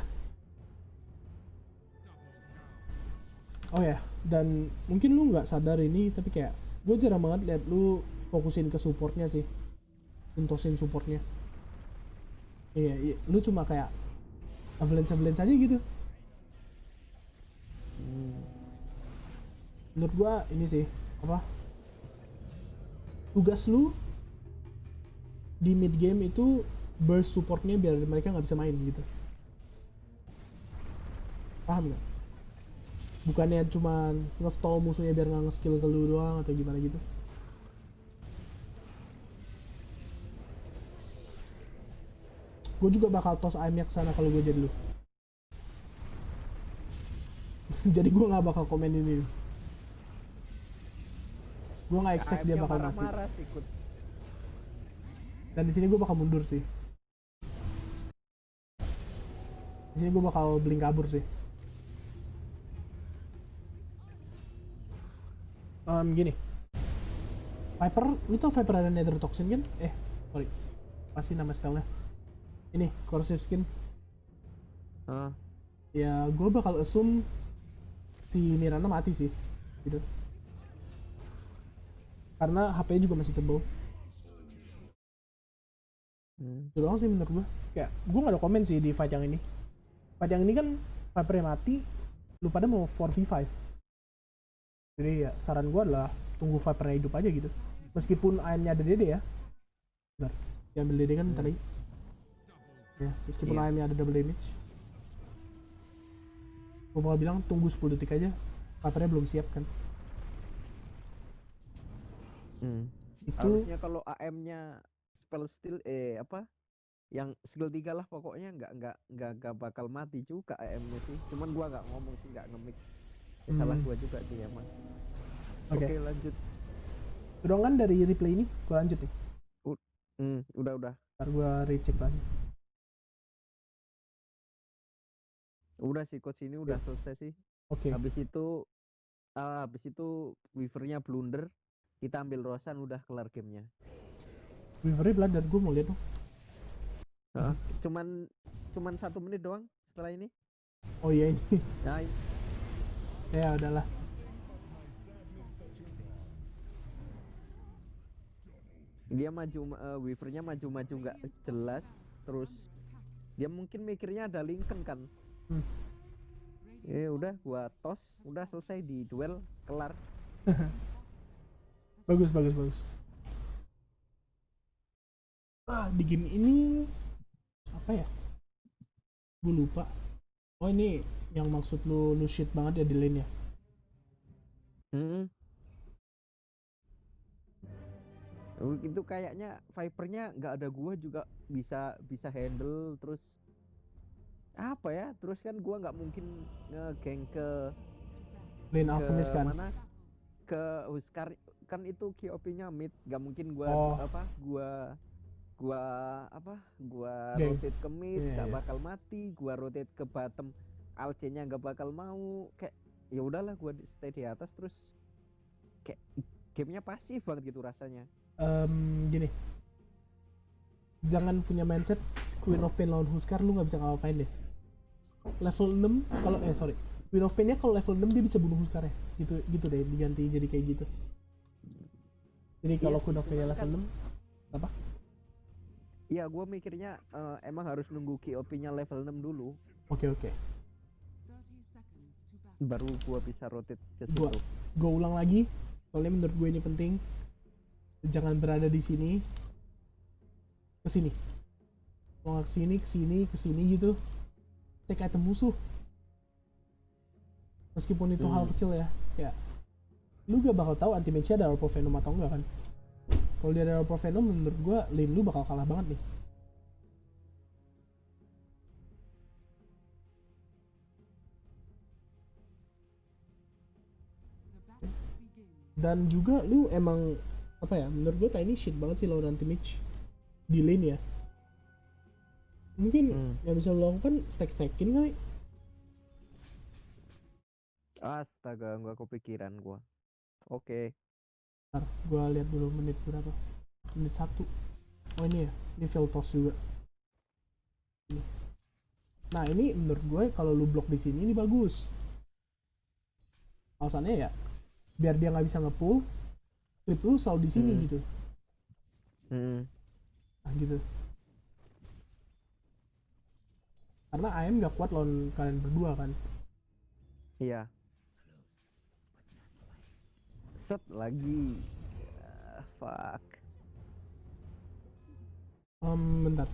Oh ya, dan mungkin lu nggak sadar ini, tapi kayak gue jarang banget liat lu fokusin ke supportnya sih, tuntusin supportnya. Iya, lu cuma kayak avalanche aja gitu. Menurut gue ini sih apa? Tugas lu di mid game itu burst supportnya biar mereka nggak bisa main gitu. Paham nggak? Bukannya cuma nge-stall musuhnya biar nggak nge-skill ke lu doang atau gimana gitu. Gue juga bakal toss AM-nya ke sana kalau gue jadi lu. Jadi gue nggak bakal komen ini. Gue nggak expect dia bakal mati. Dan di sini gue bakal mundur sih. Di sini gue bakal blink kabur sih. Gini. Viper, lu tau Viper ada Nether Toxin kan? Sorry. Pasti nama spellnya. Ini, Corrosive Skin. Ya, gue bakal assume si Mirana mati sih. Gitu. Karena HP-nya juga masih tebal. Itu doang sih menurut gue. Kayak, gue gak ada komen sih di fight yang ini. Fight yang ini kan Viper-nya mati, lu pada mau 4v5. Jadi ya saran gue adalah tunggu Viper-nya hidup aja gitu. Meskipun AM-nya ada DD ya. Bentar, diambil DD kan bentar lagi. Ya, meskipun AM-nya ada double damage. Gue bakal bilang tunggu 10 detik aja. Viper-nya belum siap kan. Itu harusnya kalau AM-nya spell steal yang skill 3 lah pokoknya nggak bakal mati juga AM-nya sih. Cuman gua nggak ngomong sih, nggak nge-mic. Salah gua juga sih emang. Oke, lanjut. Udah kan dari replay ini gua lanjut nih. Udah. Ntar gua recheck lagi. Udah sih coach, ini udah selesai sih. Oke. Habis itu Weaver-nya blunder, kita ambil Rosan, udah kelar gamenya. Weaver-nya blunder, gua mau lihat dong. Cuman 1 menit doang setelah ini. Oh iya ini. Nah, Ya udahlah. Dia Weaver-nya maju nggak jelas, terus dia mungkin mikirnya ada Lincoln kan. Udah gua toss, udah selesai di duel, kelar. Bagus. Di game ini apa ya? Gue lupa. Oh ini yang maksud lu shit banget ya di lane ya. Hmm. Itu kayaknya Vipernya nggak ada gua juga bisa bisa handle terus apa ya? Terus kan gua nggak mungkin ngegeng Lane ke Alchemist kan. mana? Ke Huskar kan itu QOP-nya mid, nggak mungkin Oh, gua gua geng. rotate ke mid Iya, nggak iya. bakal mati, gua rotate ke bottom Alce-nya nggak bakal mau, kayak ya udahlah gua stay di atas terus kayak gamenya pasif banget gitu rasanya. Gini, jangan punya mindset Queen of Pain lawan Huskar lu nggak bisa ngapain deh. Level 6 kalau sorry. Queen of Pain-nya kalau level 6 dia bisa bunuh Huskar ya. Gitu gitu deh diganti jadi kayak gitu. Jadi Iya kalau sih, Queen of Pain cuman level kan 6 apa? ya gua mikirnya emang harus nunggu QOP-nya level 6 dulu Oke, oke. baru gua bisa rotate ke Gua situ. gua ulang lagi. Soalnya menurut gue ini penting. Jangan berada di sini ke sini. Mau ke sini, ke sini, ke sini gitu. Cek item musuh. Meskipun itu hal kecil ya. Kayak lu gak bakal tahu anti mage-nya ada Rope of Venom atau enggak kan. Kalau dia ada Rope of Venom menurut gue lane lu bakal kalah banget nih. Dan juga lu emang apa ya, menurut gue tiny shit banget sih lawan anti mage di lane ya. Mungkin yang bisa lu lakukan stack-stackin kali. Astaga, nggak kepikiran gua. Oke. Ntar gue lihat dulu menit berapa. Menit 1. Oh ini ya, ini Veltos juga. Ini. Nah ini menurut gue kalau lu blok di sini ini bagus. Alasannya ya biar dia nggak bisa ngepull, creep lu selalu di sini gitu. Nah gitu. Karena AM nggak kuat lawan kalian berdua kan. Iya. Set lagi. Fuck. Bentar.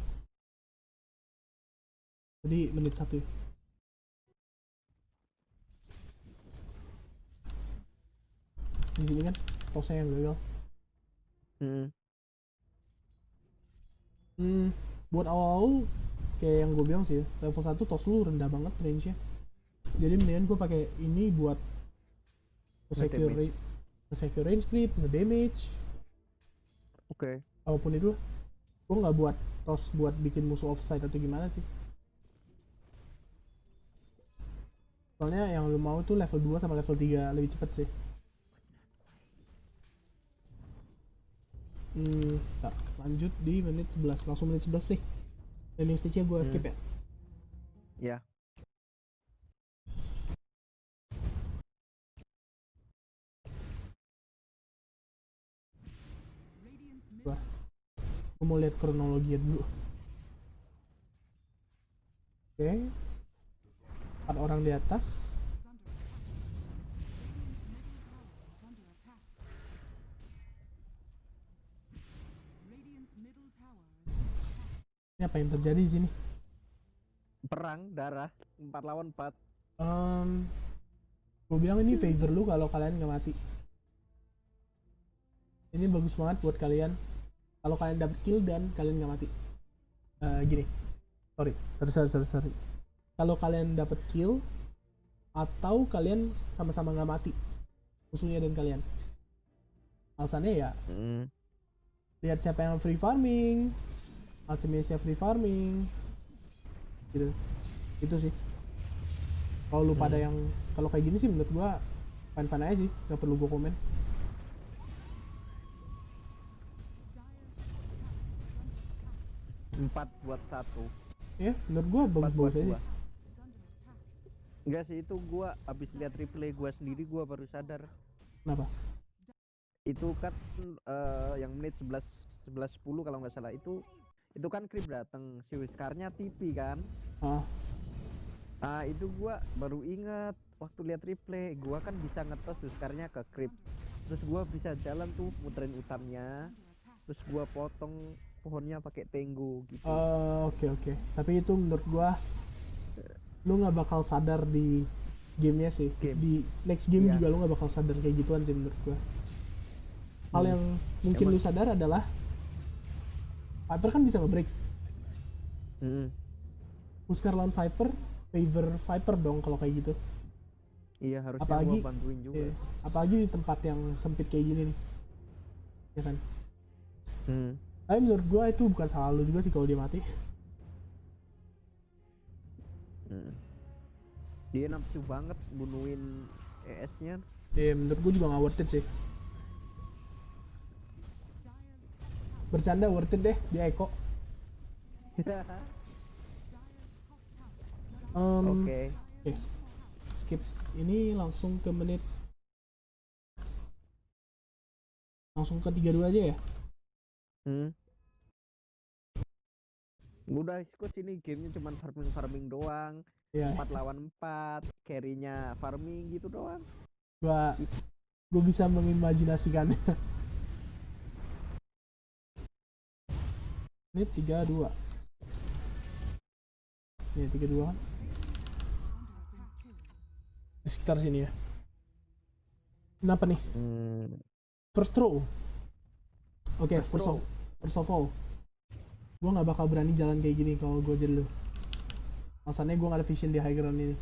Jadi menit 1 ya. Di sini kan tosnya yang gagal. Buat awal kayak yang gue bilang sih, level 1 tos lu rendah banget range-nya. Jadi mendingan gue pakai ini buat secure range creep, nge-damage, Oke. apapun itu. Gue nggak buat tos buat bikin musuh offside atau gimana sih. Soalnya yang lu mau tuh level 2 sama level 3 lebih cepet sih. Nah, lanjut di menit 11. Langsung menit 11 nih. Landing stage-nya gue skip ya. Ya. Gue mau lihat kronologinya dulu. Oke. 4 orang di atas. Ini apa yang terjadi di sini? Perang darah 4 lawan 4. Gue bilang ini favor lu kalau kalian nggak mati. Ini bagus banget buat kalian kalau kalian dapet kill dan kalian nggak mati. Gini, sorry. Kalau kalian dapet kill atau kalian sama-sama nggak mati, musuhnya dan kalian. Alasannya ya, lihat siapa yang free farming, Alchemist free farming, gitu. Itu sih. Kalau lu pada yang kalau kayak gini sih menurut gua fine-fine aja sih, nggak perlu gua komen. Empat buat 1. Ya, menurut gua bagus-bagus aja sih. Enggak sih, itu gua abis lihat replay gua sendiri gua baru sadar. Kenapa? Itu kan yang menit 11 10 kalau nggak salah itu kan creep dateng, si Whiskarnya TP kan. Itu gua baru ingat waktu lihat replay, gua kan bisa ngetos Whiskarnya ke creep. Terus gua bisa jalan tuh muterin utamnya. Terus gua potong pohonnya pakai tenggo gitu. Oke. Tapi itu menurut gua lu nggak bakal sadar di gamenya sih. Game. Di next game Iya. juga lu nggak bakal sadar kayak gituan sih menurut gua. Hal yang mungkin Emang. lu sadar adalah Viper kan bisa nge-break. Mm-mm. Huskar lawan Viper, favor Viper dong kalau kayak gitu. Iya, harusnya gua Apalagi bantuin juga. apalagi di tempat yang sempit kayak gini nih. Ya kan? Hmm. Tapi menurut gua itu bukan salah lu juga sih kalau dia mati. Mm. Dia nafsu banget bunuhin ES-nya. Menurut gua juga nggak worth it sih. Bercanda worth it deh dia Eko. Oke. Oke. Skip ini langsung ke menit langsung ke 32 aja ya. Udah ikut sini gamenya cuman farming doang. Ya, 4 lawan 4, carry-nya farming gitu doang. gua bisa mengimajinasikannya. Menit 32. Ini 32 kan. Di sekitar sini ya. Kenapa nih? First throw. Oke, first of all, gue nggak bakal berani jalan kayak gini kalau gue jadi lu. Alasannya gue nggak ada vision di high ground ini.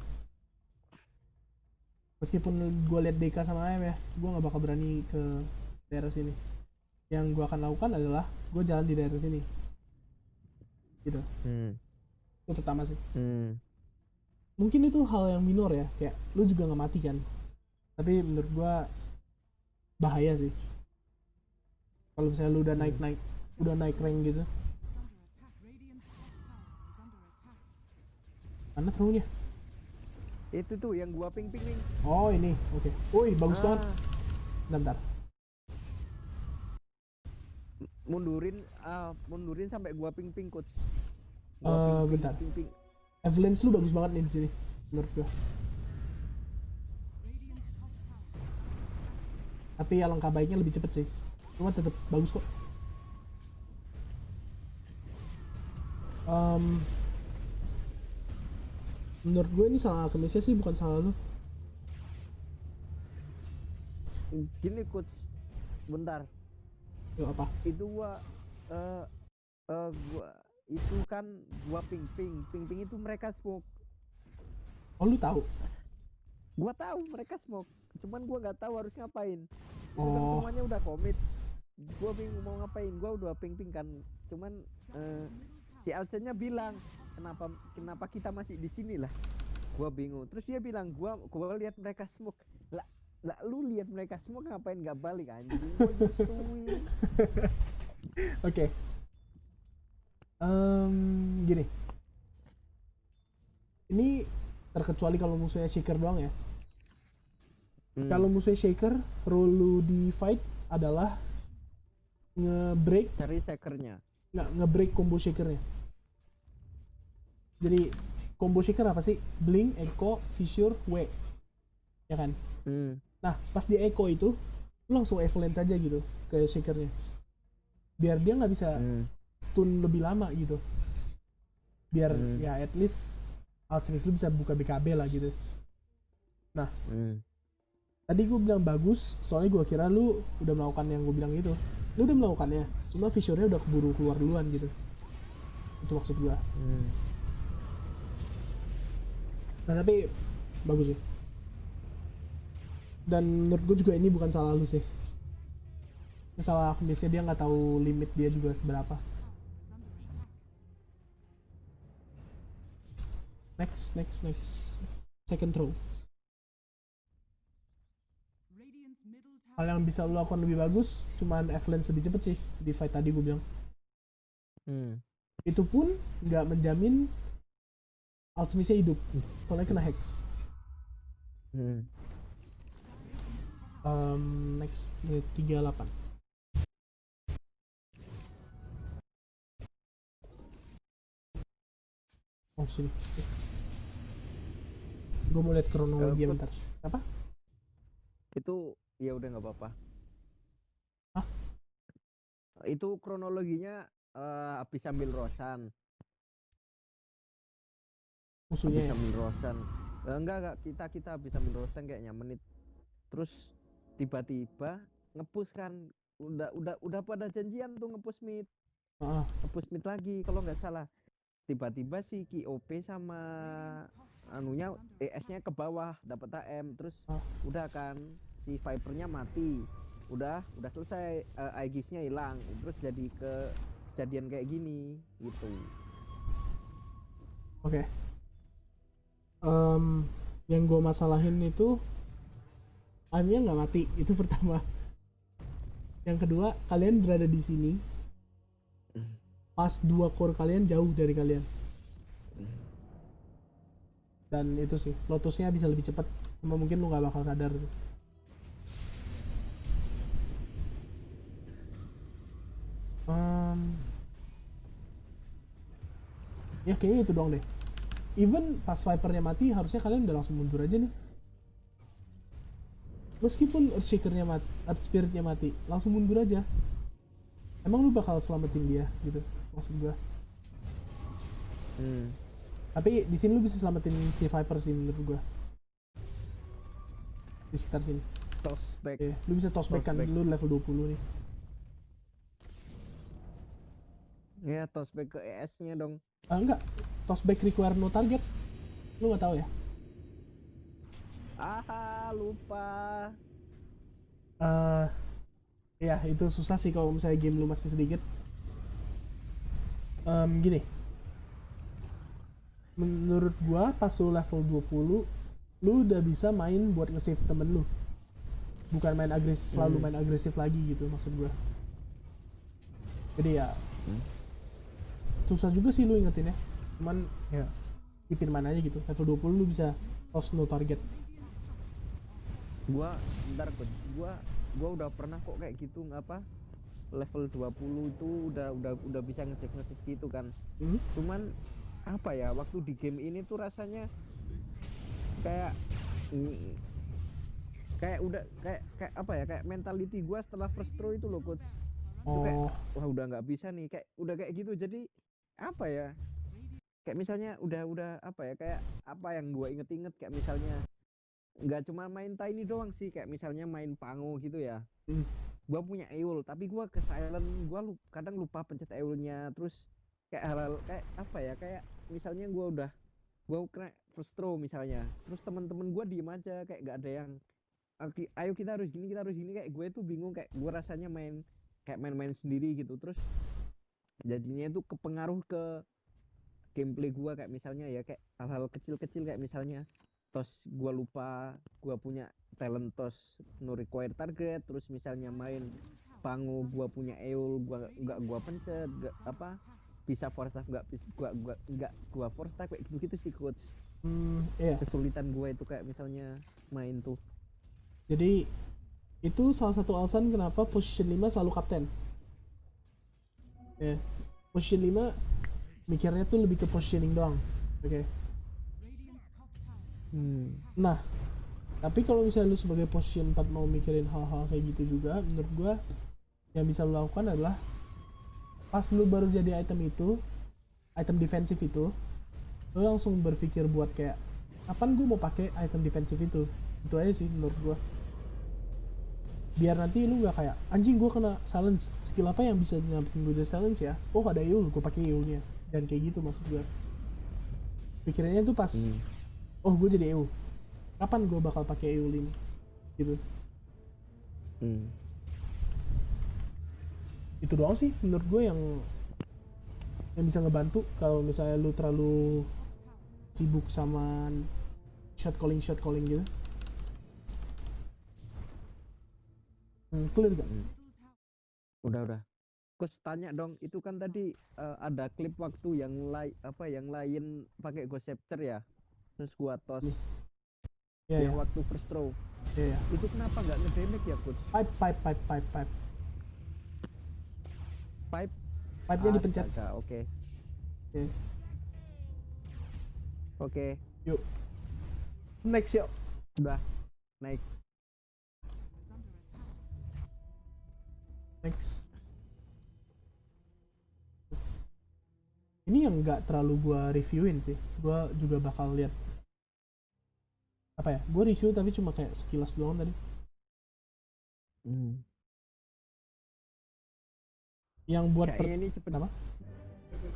Meskipun gue liat DK sama AM ya, gue nggak bakal berani ke daerah sini. Yang gue akan lakukan adalah gue jalan di daerah sini. Gitu. Itu pertama sih. Mungkin itu hal yang minor ya, kayak lu juga nggak mati kan. Tapi menurut gue bahaya sih. Kalau misalnya lu udah naik rank gitu. Mana throw-nya? Itu tuh yang gua ping. Oh ini, oke. Woi bagus banget. Bentar. Mundurin sampai gua ping coach. Bentar. Avalanche lu bagus banget nih di sini, menurut gua. Tapi alangkah baiknya lebih cepet sih. Cuma tetap bagus kok. Menurut gue ini salah alkemisnya sih, bukan salah lu. Gini coach, bentar. Yuk apa? Itu gua itu kan gua ping itu mereka smoke. Oh lu tahu? Gua tahu mereka smoke, cuman gua nggak tahu harus ngapain. Itu kan Oh. semuanya udah komit. Gua bingung mau ngapain. Gua udah ping kan, cuman si Alcennya bilang kenapa kita masih di sini lah. Gua bingung. Terus dia bilang gua lihat mereka smoke. Lah lu lihat mereka smoke ngapain nggak balik anjing? Gua gituin. Oke. Gini. Ini terkecuali kalau musuhnya shaker doang ya. Kalau musuhnya shaker, role lu di fight adalah nge-break. Cari shakernya. Nggak, nge-break combo shakernya. Jadi combo shaker apa sih? Blink, Echo, Fissure, W. Ya kan? Nah, pas di Echo itu, lu langsung avalanche aja gitu ke shakernya. Biar dia nggak bisa stun lebih lama gitu. Biar ya at least Alchemist lu bisa buka BKB lah gitu. Nah, tadi gue bilang bagus, soalnya gue kira lu udah melakukan yang gue bilang itu. Lu udah melakukannya, cuma Fissure-nya udah keburu keluar duluan gitu. Itu maksud gue. Nah tapi bagus sih. Dan menurut gue juga ini bukan salah lu sih. Ini salah Alchemist-nya, dia nggak tahu limit dia juga seberapa. Next. Second throw. Hal yang bisa lu lakukan lebih bagus, cuman avalanche lebih cepet sih di fight tadi gue bilang. Itu pun nggak menjamin Alchemist-nya hidup, soalnya kena hex. Next 38. Oh sini. Gue mau lihat kronologi bentar. Apa? Itu ya udah nggak apa-apa. Hah? Itu kronologinya habis ambil Rosan. musuhnya bisa ya. meneruskan. Enggak, kita bisa meneruskan kayaknya menit. Terus tiba-tiba ngepush kan, udah pada janjian tuh ngepush mid, Heeh. lagi kalau nggak salah. Tiba-tiba si KOP sama anunya ES-nya ke bawah dapat AM, terus Ah, udah kan si Vipernya mati, udah selesai, Aegis-nya hilang, terus jadi kejadian kayak gini gitu. oke. Em, yang gue masalahin itu aimnya nggak mati, itu pertama. Yang kedua, kalian berada di sini pas dua core kalian jauh dari kalian. Dan itu sih, lotusnya bisa lebih cepat. Cuma mungkin lu nggak bakal sadar sih. Em, ya kayaknya itu doang deh. Even pas Vipernya mati, harusnya kalian udah langsung mundur aja nih. Meskipun Earthshaker-nya mati, Earth Spirit-nya mati, langsung mundur aja. Emang lu bakal selamatin dia gitu, maksud gua. Tapi di sini lu bisa selamatin si Viper sih menurut gua. Di sekitar sini. Toss back. Lu bisa toss back kan, Toss back. lu level 20 nih. Ya, toss back ke ES-nya dong. Enggak, toss back require no target. Lu nggak tahu ya? Lupa. eh Ya itu susah sih kalau misalnya game lu masih sedikit. Gini, menurut gua pas lu level 20, lu udah bisa main buat nge-save temen lu. Bukan main agresif, selalu main agresif lagi gitu maksud gua. Jadi ya susah juga sih lu ingetin ya. Cuman ya keepin mana aja gitu. Level 20 lu bisa toss no target. Gua udah pernah kok kayak gitu, ngapa level 20 itu udah bisa nge-save gitu kan. Cuman apa ya, waktu di game ini tuh rasanya kayak kayak apa ya, kayak mentality gua setelah first throw itu loh, coach. Itu kayak wah udah nggak bisa nih, kayak udah kayak gitu. Jadi apa ya, kayak misalnya udah apa ya, kayak apa yang gua inget-inget, kayak misalnya nggak cuma main Tiny doang sih, kayak misalnya main Pango gitu ya. Gua punya Eul tapi gua ke silent, kadang lupa pencet Eulnya. Terus kayak hal-hal kayak apa ya, kayak misalnya gua kena first throw misalnya, terus teman-teman gua diem aja, kayak nggak ada yang ayo kita harus gini, kayak gue tuh bingung, kayak gue rasanya kayak main-main sendiri gitu. Terus jadinya itu kepengaruh ke gameplay gue, kayak misalnya ya kayak hal-hal kecil-kecil, kayak misalnya tos gue lupa gue punya talent tos no require target. Terus misalnya main Pangu gue punya Eul, gue pencet apa bisa force attack, gua force attack, kayak gitu-gitu sih, coach. Iya. Kesulitan gue itu kayak misalnya main tuh. Jadi itu salah satu alasan kenapa position 5 selalu kapten. Ya. Position 5 mikirnya tuh lebih ke positioning doang. Oke. Nah, tapi kalau misalnya lu sebagai position 4 mau mikirin hal-hal kayak gitu juga, menurut gua yang bisa lu lakukan adalah pas lu baru jadi item defensif itu, lu langsung berpikir buat kayak kapan gue mau pakai item defensif itu aja sih menurut gua. Biar nanti lu nggak kayak anjing gue kena silence, skill apa yang bisa nyelamatin gue dari silence ya, oh ada Eul gue pakai Eulnya, dan kayak gitu maksud gue. Pikirannya tuh pas oh gue jadi Eul, kapan gue bakal pakai Eul ini gitu. Itu doang sih menurut gue yang bisa ngebantu kalau misalnya lu terlalu sibuk sama shot calling gitu. Clear gak? Udah. Coach tanya dong, itu kan tadi ada klip waktu yang yang lain pakai Ghost Scepter ya, terus gua tos Ya, yang ya. waktu first throw. Ya. Itu kenapa nggak ngedamage ya, coach? Pipe-nya dipencet. Oke. Okay. Oke. Yuk. Next yuk. Udah naik. Next. ini yang nggak terlalu gua reviewin sih. Gua juga bakal lihat apa ya, gue review tapi cuma kayak sekilas doang tadi. Yang buat Kayaknya ini cepet. kenapa?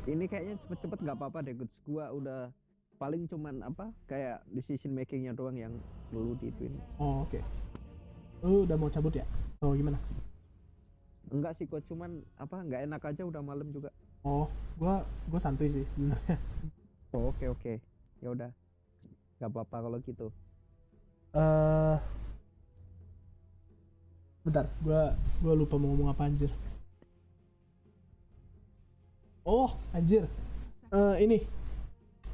Ini kayaknya cepet-cepet nggak apa-apa deh, Guts. Gua udah paling cuman apa kayak decision makingnya doang yang perlu diituin. Oh, oke. Lu udah mau cabut ya? Oh, gimana? Enggak sih, Coach, cuman apa nggak enak aja udah malam juga. Oh, gua santuy sih sebenarnya. Oh, oke oke. Ya udah, nggak apa-apa kalau gitu. Eh, bentar, gua lupa mau ngomong apa anjir. Oh, anjir. Ini,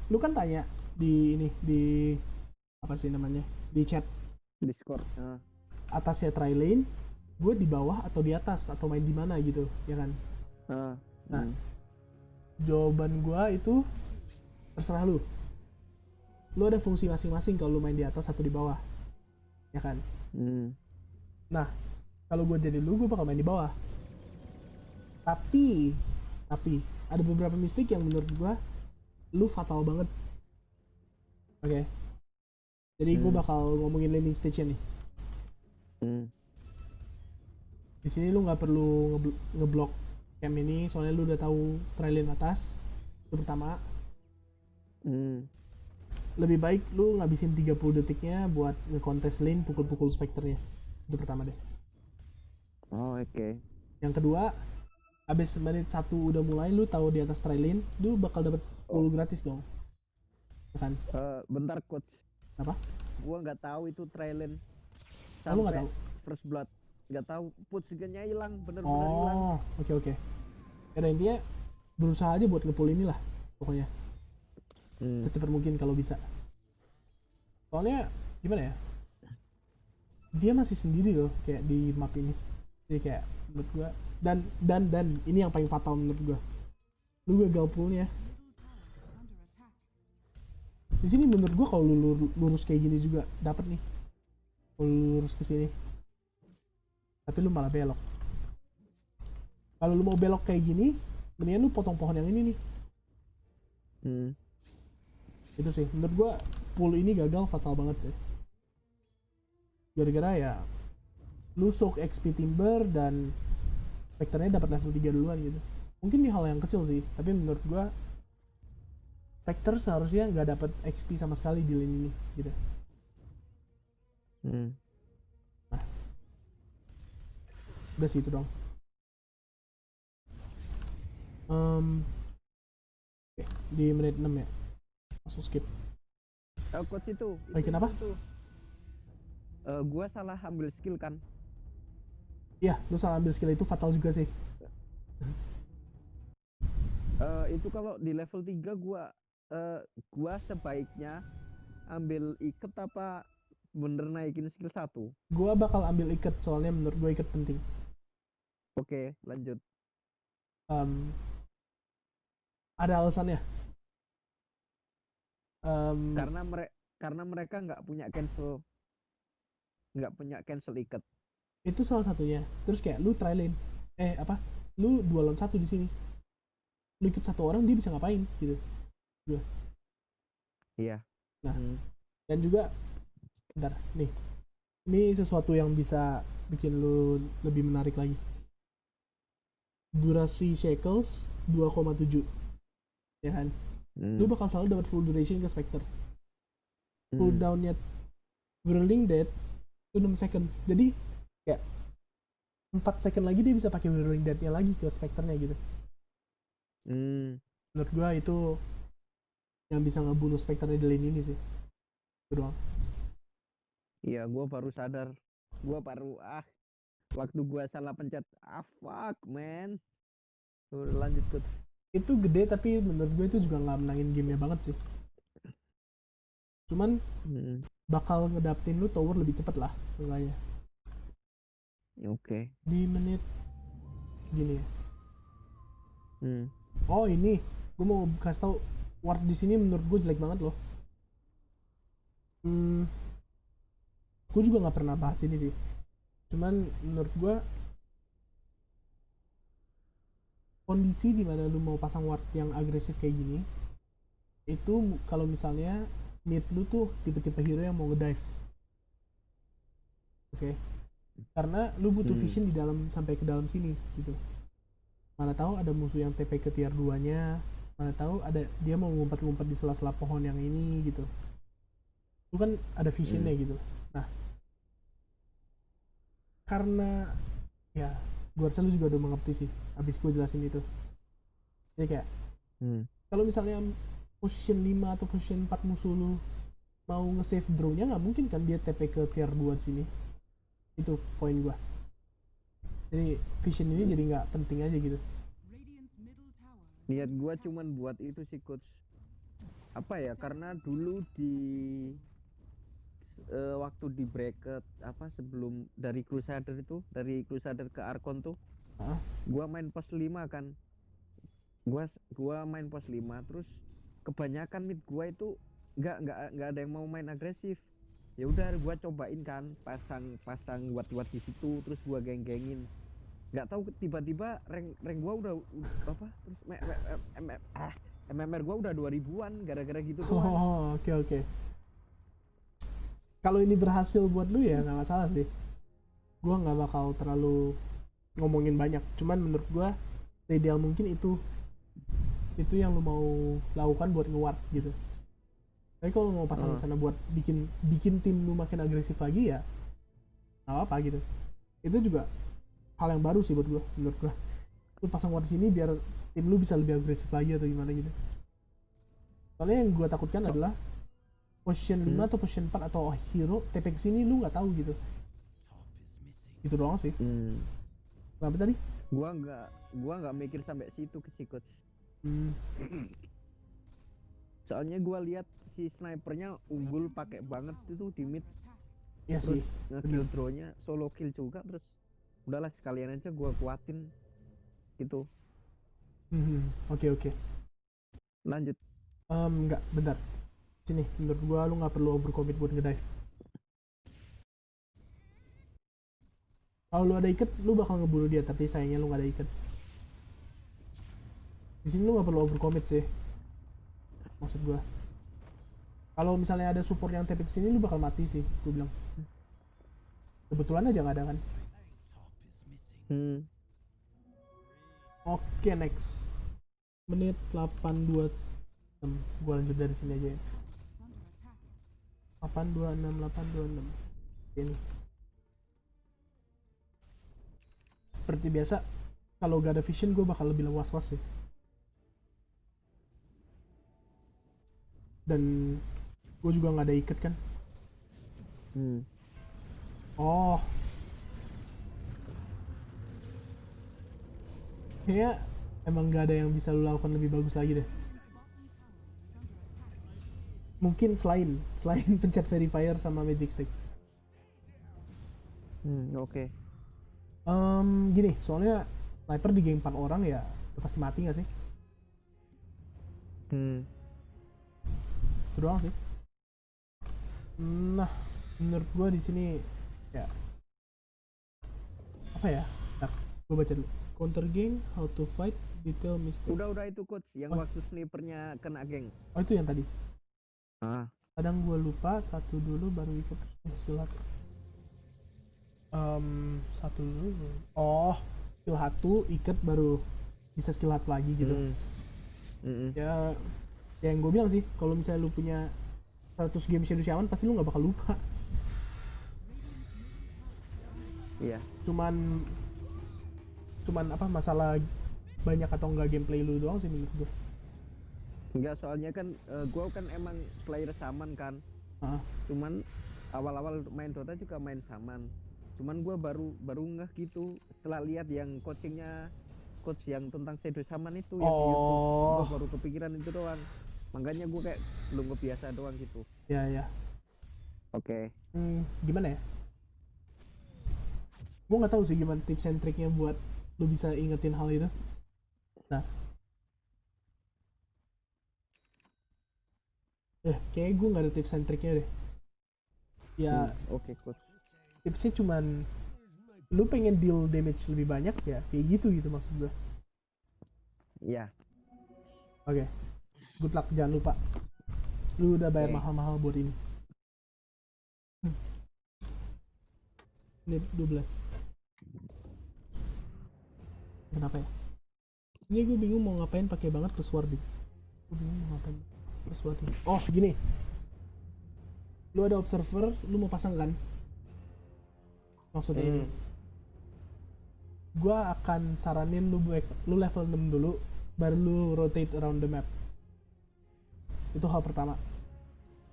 lu kan tanya di apa sih namanya? Di chat Discord. atasnya try lane, gue di bawah atau di atas atau main di mana gitu, ya kan? Nah, jawaban gue itu terserah lu. Lu ada fungsi masing-masing kalau lu main di atas atau di bawah, ya kan? Nah, kalau gue jadi lu, gue bakal main di bawah. Tapi ada beberapa mistik yang menurut gue lu fatal banget. Oke. Jadi gue bakal ngomongin landing stage-nya nih. Di sini lu nggak perlu ngeblok camp ini, soalnya lu udah tahu try lane atas. Itu pertama. Lebih baik lu ngabisin 30 detiknya buat ngekontes lane pukul-pukul Spectre-nya. Itu pertama deh. Oh, oke. Yang kedua, abis menit 1 udah mulai, lu tahu di atas try lane, lu bakal dapet full gratis dong. Ya kan? Bentar, Coach. Apa? Gua nggak tahu itu trailen Lu nggak tahu? first blood. Nggak tahu, putsigannya hilang, bener-bener hilang. Oh, oke. Ya intinya berusaha aja buat ngepull inilah pokoknya. Secepat mungkin kalau bisa. Soalnya gimana ya? Dia masih sendiri loh kayak di map ini. Jadi kayak menurut gua dan ini yang paling fatal menurut gua. Lu gagal pullnya. Di sini menurut gua kalau lu lurus kayak gini juga dapat nih. Kalau lu lurus ke sini. Tapi lu malah belok. Kalau lu mau belok kayak gini, mendingan lu potong pohon yang ini nih. Itu sih menurut gua pull ini gagal fatal banget sih. Gara-gara ya lu soak XP Timber dan Vectornya dapat level 3 duluan gitu. Mungkin ini hal yang kecil sih, tapi menurut gua Vector seharusnya nggak dapat XP sama sekali di lane ini gitu. Nah, udah sih itu dong. Oke, di menit 6 ya. Langsung skip. Coach itu. Kenapa? Gua salah ambil skill kan. Iya, lu salah ambil skill itu fatal juga sih. Itu kalau di level 3 gua sebaiknya ambil iket apa bener naikin skill 1? Gua bakal ambil iket soalnya menurut gua iket penting. Oke, lanjut. Ada alasannya. Karena mereka nggak punya cancel iket. Itu salah satunya. Terus kayak lu try lane. Lu 2 lawan 1 di sini. Lu iket satu orang, dia bisa ngapain gitu. Gua. Iya. Nah, dan juga bentar, nih. Ini sesuatu yang bisa bikin lu lebih menarik lagi. Durasi Shackles 2,7. Ya kan? Lu bakal selalu dapat full duration ke Spectre. Cooldownnya Whirling Death itu 6 second. Jadi kayak 4 second lagi dia bisa pakai Whirling Death-nya lagi ke Spectre-nya gitu. Menurut gua itu yang bisa ngebunuh Spectre-nya di lane ini sih. Itu doang. Iya, gua baru sadar. Waktu gua salah pencet. Fuck, man. Lanjut, Coach. Itu gede tapi menurut gue itu juga nggak menangin gamenya banget sih. Cuman bakal ngedapetin lu tower lebih cepet lah seenggaknya. Oke. Di menit gini ya. Oh ini, gue mau kasih tau ward di sini menurut gue jelek banget loh. Gue juga nggak pernah bahas ini sih. Cuman menurut gue kondisi dimana lu mau pasang ward yang agresif kayak gini, itu kalau misalnya mid lu tuh tipe-tipe hero yang mau ngedive, oke? Karena lu butuh Hmm. vision di dalam sampai ke dalam sini gitu. Mana tahu ada musuh yang TP ke tier 2 nya, mana tahu ada dia mau ngumpet-ngumpet di sela-sela pohon yang ini gitu. Lu kan ada visionnya Hmm. gitu. Nah, karena ya gua rasa lu juga udah mengerti sih abis gue jelasin itu. Jadi kayak Hmm. kalau misalnya position 5 atau position 4 musuh lu mau nge-save draw-nya, nggak mungkin kan dia TP ke tier 2 sini. Itu poin gua. Jadi vision ini jadi nggak penting aja gitu. Niat gua cuman buat itu sih coach. Apa ya? Karena dulu di waktu di bracket apa sebelum dari Crusader itu, dari Crusader ke Archon tuh, Heeh. gua main pos 5 kan. Gua main pos 5 terus kebanyakan mid gua itu nggak ada yang mau main agresif. Ya udah gua cobain kan pasang watt di situ terus gua geng-gengin. Nggak tahu tiba-tiba rank gua udah apa terus MMR gua udah 2000-an gara-gara gitu doang. Oh, oke oke. Kalau ini berhasil buat lu ya nggak masalah sih. Gua nggak bakal terlalu ngomongin banyak. Cuman menurut gua ideal mungkin itu yang lu mau lakukan buat nge-ward gitu. Tapi kalau lu mau pasang di Ah, sana buat bikin bikin tim lu makin agresif lagi ya nggak apa gitu. Itu juga hal yang baru sih buat gua, menurut gua. Lu pasang ward di sini biar tim lu bisa lebih agresif lagi atau gimana gitu. Soalnya yang gua takutkan so, adalah position 5 hmm, atau position 4 atau hero TP ke sini lu nggak tahu gitu. Itu doang sih. hmm. Kenapa tadi? Gua nggak mikir sampai situ ke si coach. Hmm, Soalnya gua lihat si snipernya unggul pakai banget itu di mid ya terus sih. nge-kill Bener. draw-nya solo kill juga terus udahlah sekalian aja gua kuatin gitu. Oke oke. Lanjut. Nggak, bentar. Sini, menurut gua lu nggak perlu overcommit buat ngedive. Kalau lu ada ikat, lu bakal ngebunuh dia, tapi sayangnya lu nggak ada ikat. Di sini lu nggak perlu overcommit sih, maksud gua. Kalau misalnya ada support yang TP sini, lu bakal mati sih, gua bilang. Kebetulan aja nggak ada kan. Hmm. Oke, next. Menit 8.26. Gua lanjut dari sini aja ya. 8.26, 8.26. Oke nih. Seperti biasa, kalau gak ada vision, gue bakal lebih was-was sih. Dan gue juga nggak ada ikat kan. Hmm. Oh, kayaknya emang gak ada yang bisa lu lakukan lebih bagus lagi deh. Mungkin selain pencet verifier sama magic stick. Oke. Gini, soalnya sniper di game 4 orang ya udah pasti mati gak sih? Hmm. Itu doang sih. Nah, menurut gue di sini ya apa ya? Nah, gue baca dulu. Counter game, how to fight, detail mistake. Udah itu coach yang Oh, waktu snipernya kena geng. oh itu yang tadi. Ah. Kadang gue lupa satu dulu baru ikut terus skill hatu. Satu dulu. Oh, skill hatu ikat baru bisa skill hatu lagi gitu. Hmm. Mm-mm. Ya, ya yang gue bilang sih, kalau misalnya lu punya 100 game Shadow Shaman pasti lu nggak bakal lupa. Iya. Cuman cuman apa masalah banyak atau enggak gameplay lu doang sih menurut gue. Enggak soalnya kan gua kan emang player saman kan. Ah, Cuman awal-awal main Dota juga main saman. Cuman gua baru baru ngeh gitu setelah lihat yang coachingnya coach yang tentang Shadow Shaman itu yang di YouTube. Gua oh, baru kepikiran itu doang. Makanya gua kayak belum kebiasa doang gitu. ya ya. Oke. Gimana ya? Gue nggak tahu sih gimana tips and triknya buat lu bisa ingetin hal itu. Nah, kayak gue nggak ada tips and triknya deh. Ya, Oke coach. tipsnya cuman lu pengen deal damage lebih banyak ya kayak gitu gitu maksud gue. Iya. Oke, good luck, jangan lupa. Lu udah bayar Oke. mahal-mahal buat ini. Ini 12. Kenapa ya? Ini gue bingung mau ngapain pakai banget persuading. Gue bingung mau ngapain persuading. Oh, gini. Lu ada observer, lu mau pasang kan? Maksudnya ini. Gue akan saranin lu level 6 dulu, baru lu rotate around the map. Itu hal pertama.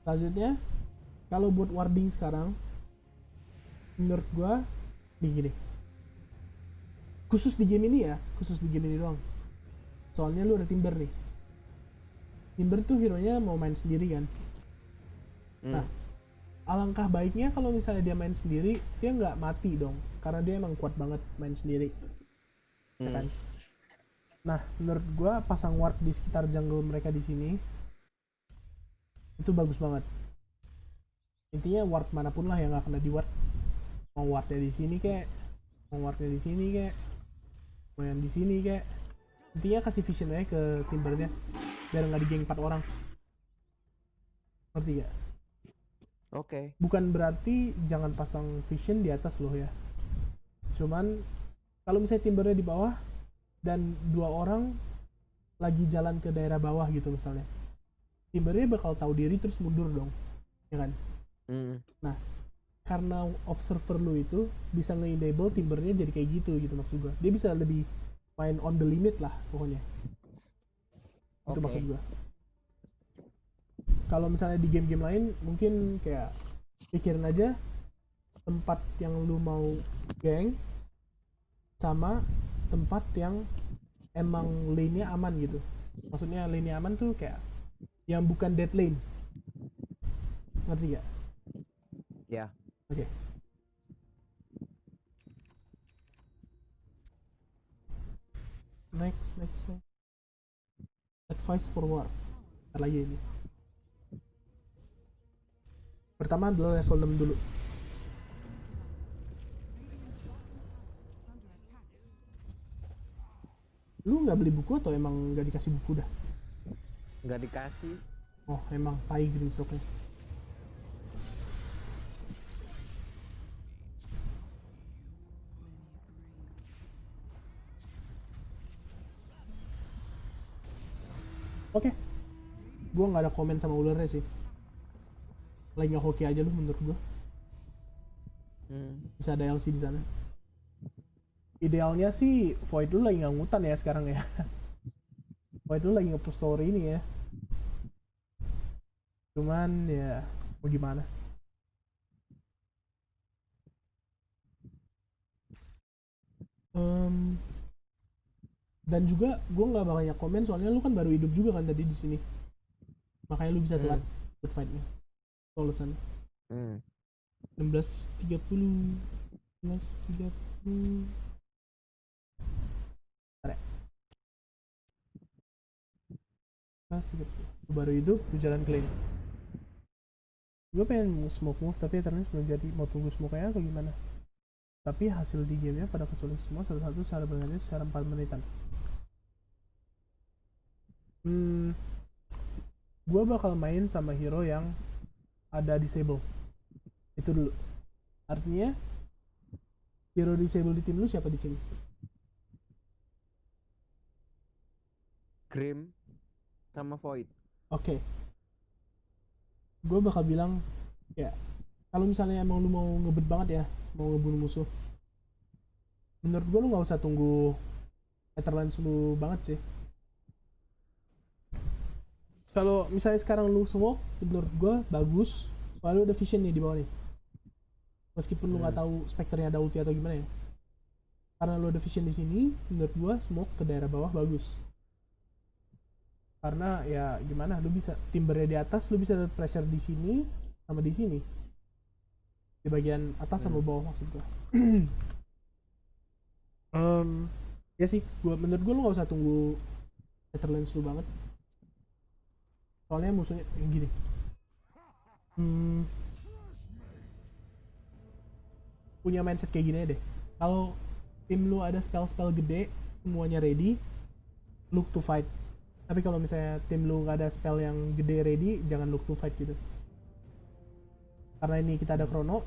Selanjutnya, kalau buat warding sekarang, menurut gue, nih gini. Khusus di game ini ya, khusus di game ini doang. Soalnya lu ada Timber nih. Timber tuh hero-nya mau main sendiri kan. Nah, alangkah baiknya kalau misalnya dia main sendiri, dia nggak mati dong. Karena dia emang kuat banget main sendiri. Ya kan? Nah, menurut gua pasang ward di sekitar jungle mereka di sini itu bagus banget. Intinya ward manapun lah yang nggak kena di ward. Mau wardnya di sini kek, mau wardnya di sini kek, mau yang di sini kek. Intinya kasih vision aja ke Timbernya biar nggak digeng 4 orang. Ngerti gak? Oke. Bukan berarti jangan pasang vision di atas loh ya. Cuman kalau misalnya Timbernya di bawah dan 2 orang lagi jalan ke daerah bawah gitu misalnya, Timbernya bakal tahu diri terus mundur dong, ya kan? Nah, karena observer lu itu bisa nge-enable Timbernya jadi kayak gitu maksud gua. Dia bisa lebih main on the limit lah pokoknya. Itu Oke. maksud gua. Kalau misalnya di game-game lain mungkin kayak pikirin aja tempat yang lu mau geng sama tempat yang emang lane-nya aman gitu. Maksudnya lane-nya aman tuh kayak yang bukan dead lane. Ngerti gak? Ya. Oke. Next. Advice for war. Ntar lagi ini. Pertama adalah level 6 dulu. Lu nggak beli buku atau emang nggak dikasih buku dah? Nggak dikasih. Oh, emang tai Grimstock-nya. Oke. Gua nggak ada komen sama ulernya sih. Lagi nggak hoki aja lu menurut gua. Bisa ada LC di sana. Idealnya sih Void lu lagi nggak ngutan ya sekarang ya. Void lu lagi nge-push story ini ya. Cuman ya mau gimana? Dan juga gue nggak banyak komen soalnya lu kan baru hidup juga kan tadi di sini. Makanya lu bisa telat good fight-nya. Tolosan. 16.30 16.30 lu baru hidup, lu jalan clean. Gue pengen smoke move tapi ternyata belum jadi. Mau tunggu smoke nya atau gimana? Tapi hasil di gamenya pada kecuali semua satu-satu secara bergantian secara 4 menitan. Gue bakal main sama hero yang ada disable. Itu dulu. Artinya hero disable di tim lu siapa di sini? Grim sama Void. Oke. Gue bakal bilang ya kalau misalnya emang lu mau ngebet banget ya, mau ngebunuh musuh, menurut gue lu nggak usah tunggu Etherlands lu banget sih. Kalau misalnya sekarang lu smoke, menurut gue bagus, soalnya ada vision nih di bawah nih. Meskipun lu nggak tahu Spectre-nya ada ulti atau gimana ya, karena lu ada vision di sini, menurut gue smoke ke daerah bawah bagus. Karena ya gimana, lu bisa Timbernya di atas, lu bisa ada pressure di sini sama di sini, di bagian atas sama bawah maksud gue. Ya sih, menurut gue lu nggak usah tunggu Etherlands lu banget. Soalnya musuhnya yang gini. Punya mindset kayak gini deh. Kalau tim lu ada spell-spell gede, semuanya ready, look to fight. Tapi kalau misalnya tim lu nggak ada spell yang gede ready, jangan look to fight gitu. Karena ini kita ada Chrono,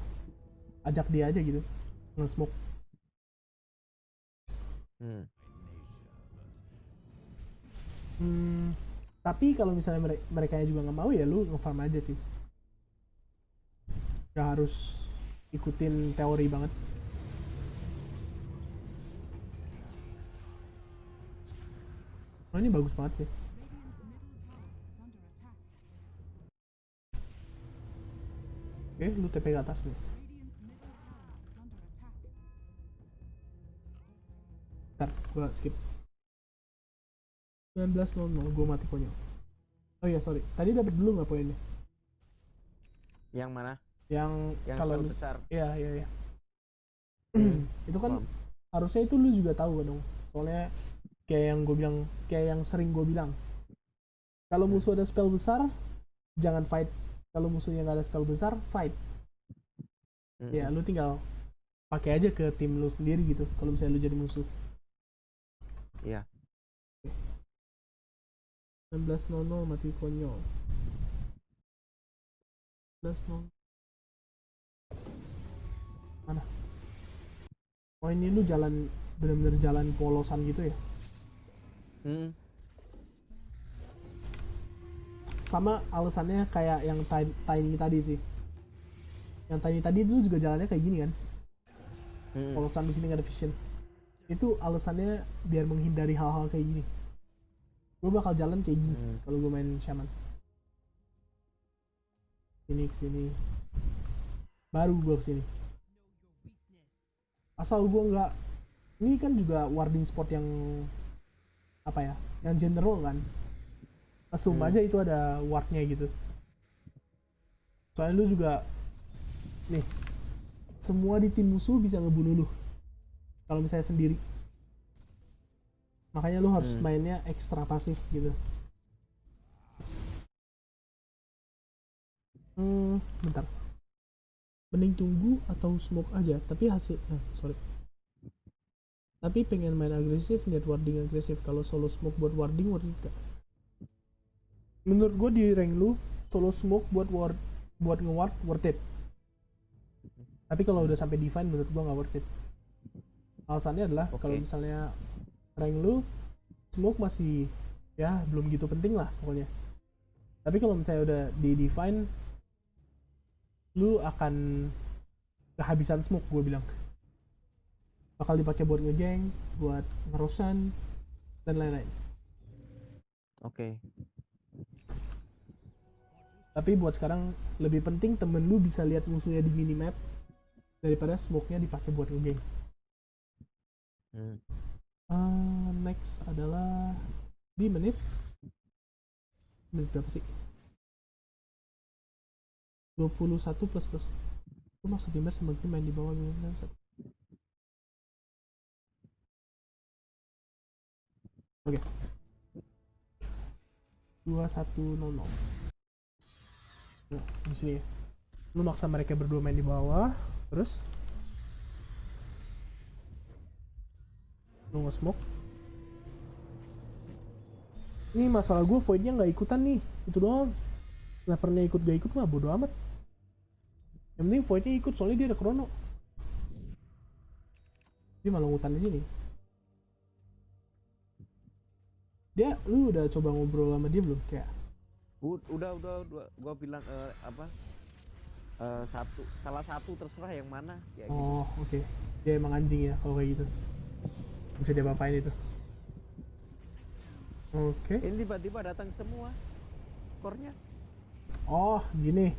ajak dia aja gitu, nge-smoke. Tapi kalau misalnya mereka juga nggak mau ya lu nge-farm aja sih. Gak harus ikutin teori banget. Oh ini bagus banget sih. Oke, lu TP ke atas nih. Ntar, gua skip. 19.00, gua mati konyol. Oh iya, sorry. Tadi dapat dulu nggak poinnya? Yang mana? Yang kalau spell besar. Iya. Itu kan harusnya itu lu juga tahu kan dong. Soalnya kayak yang gue bilang, kayak yang sering gue bilang. Kalau musuh ada spell besar, jangan fight. Kalau musuhnya nggak ada spell besar, fight. Ya, lu tinggal pakai aja ke tim lu sendiri gitu. Kalau misalnya lu jadi musuh. Iya. 19.00 mati konyol. 19.00. Mana? Oh ini lu jalan, bener-bener jalan polosan gitu ya? Sama alasannya kayak yang Tiny tadi sih. Yang Tiny tadi dulu juga jalannya kayak gini kan? Polosan di sini nggak ada vision. Itu alasannya biar menghindari hal-hal kayak gini. Gue bakal jalan kayak gini kalau gue main shaman. Ini kesini, baru gue kesini. Asal gue nggak, ini kan juga warding spot yang apa ya, yang general kan. Assume aja itu ada wardnya gitu. Soalnya lu juga nih, semua di tim musuh bisa ngebunuh lu kalau misalnya sendiri. Makanya lu harus mainnya ekstra pasif gitu. Bentar. Mending tunggu atau smoke aja, tapi tapi pengen main agresif, lihat warding agresif. Kalau solo smoke buat warding worth it gak? Menurut gue di rank lu solo smoke buat nge-ward worth it. Tapi kalau udah sampai divine menurut gue nggak worth it. Alasannya adalah kalau misalnya rank lu smoke masih ya belum gitu penting lah pokoknya. Tapi kalau misalnya udah di divine, lu akan kehabisan smoke, gue bilang. Bakal dipakai buat ngegeng, buat ngerosan, dan lain-lain. Oke. Tapi buat sekarang lebih penting temen lu bisa lihat musuhnya di minimap daripada smoke-nya dipakai buat ngegeng. Next adalah di menit berapa sih? 21 plus. Lu masa Dimmer sama gue main di bawah gitu. Oke. 21.00. Nah, di sini ya. Lu maksa mereka berdua main di bawah, terus lu nge-smoke. Ini masalah gue voidnya nggak ikutan nih, itu doang. Snipernya ikut gak ikut mah bodo amat. Yang penting voidnya ikut, soalnya dia ada chrono. Dia malah ngutan di sini. Dia, lu udah coba ngobrol sama dia belum? Kayak udah gua bilang salah satu terserah yang mana ya. Oh gitu. Oke. Dia emang anjing ya kalau kayak gitu, bisa dia apain itu. Oke. Ini tiba-tiba datang semua core-nya. Oh gini,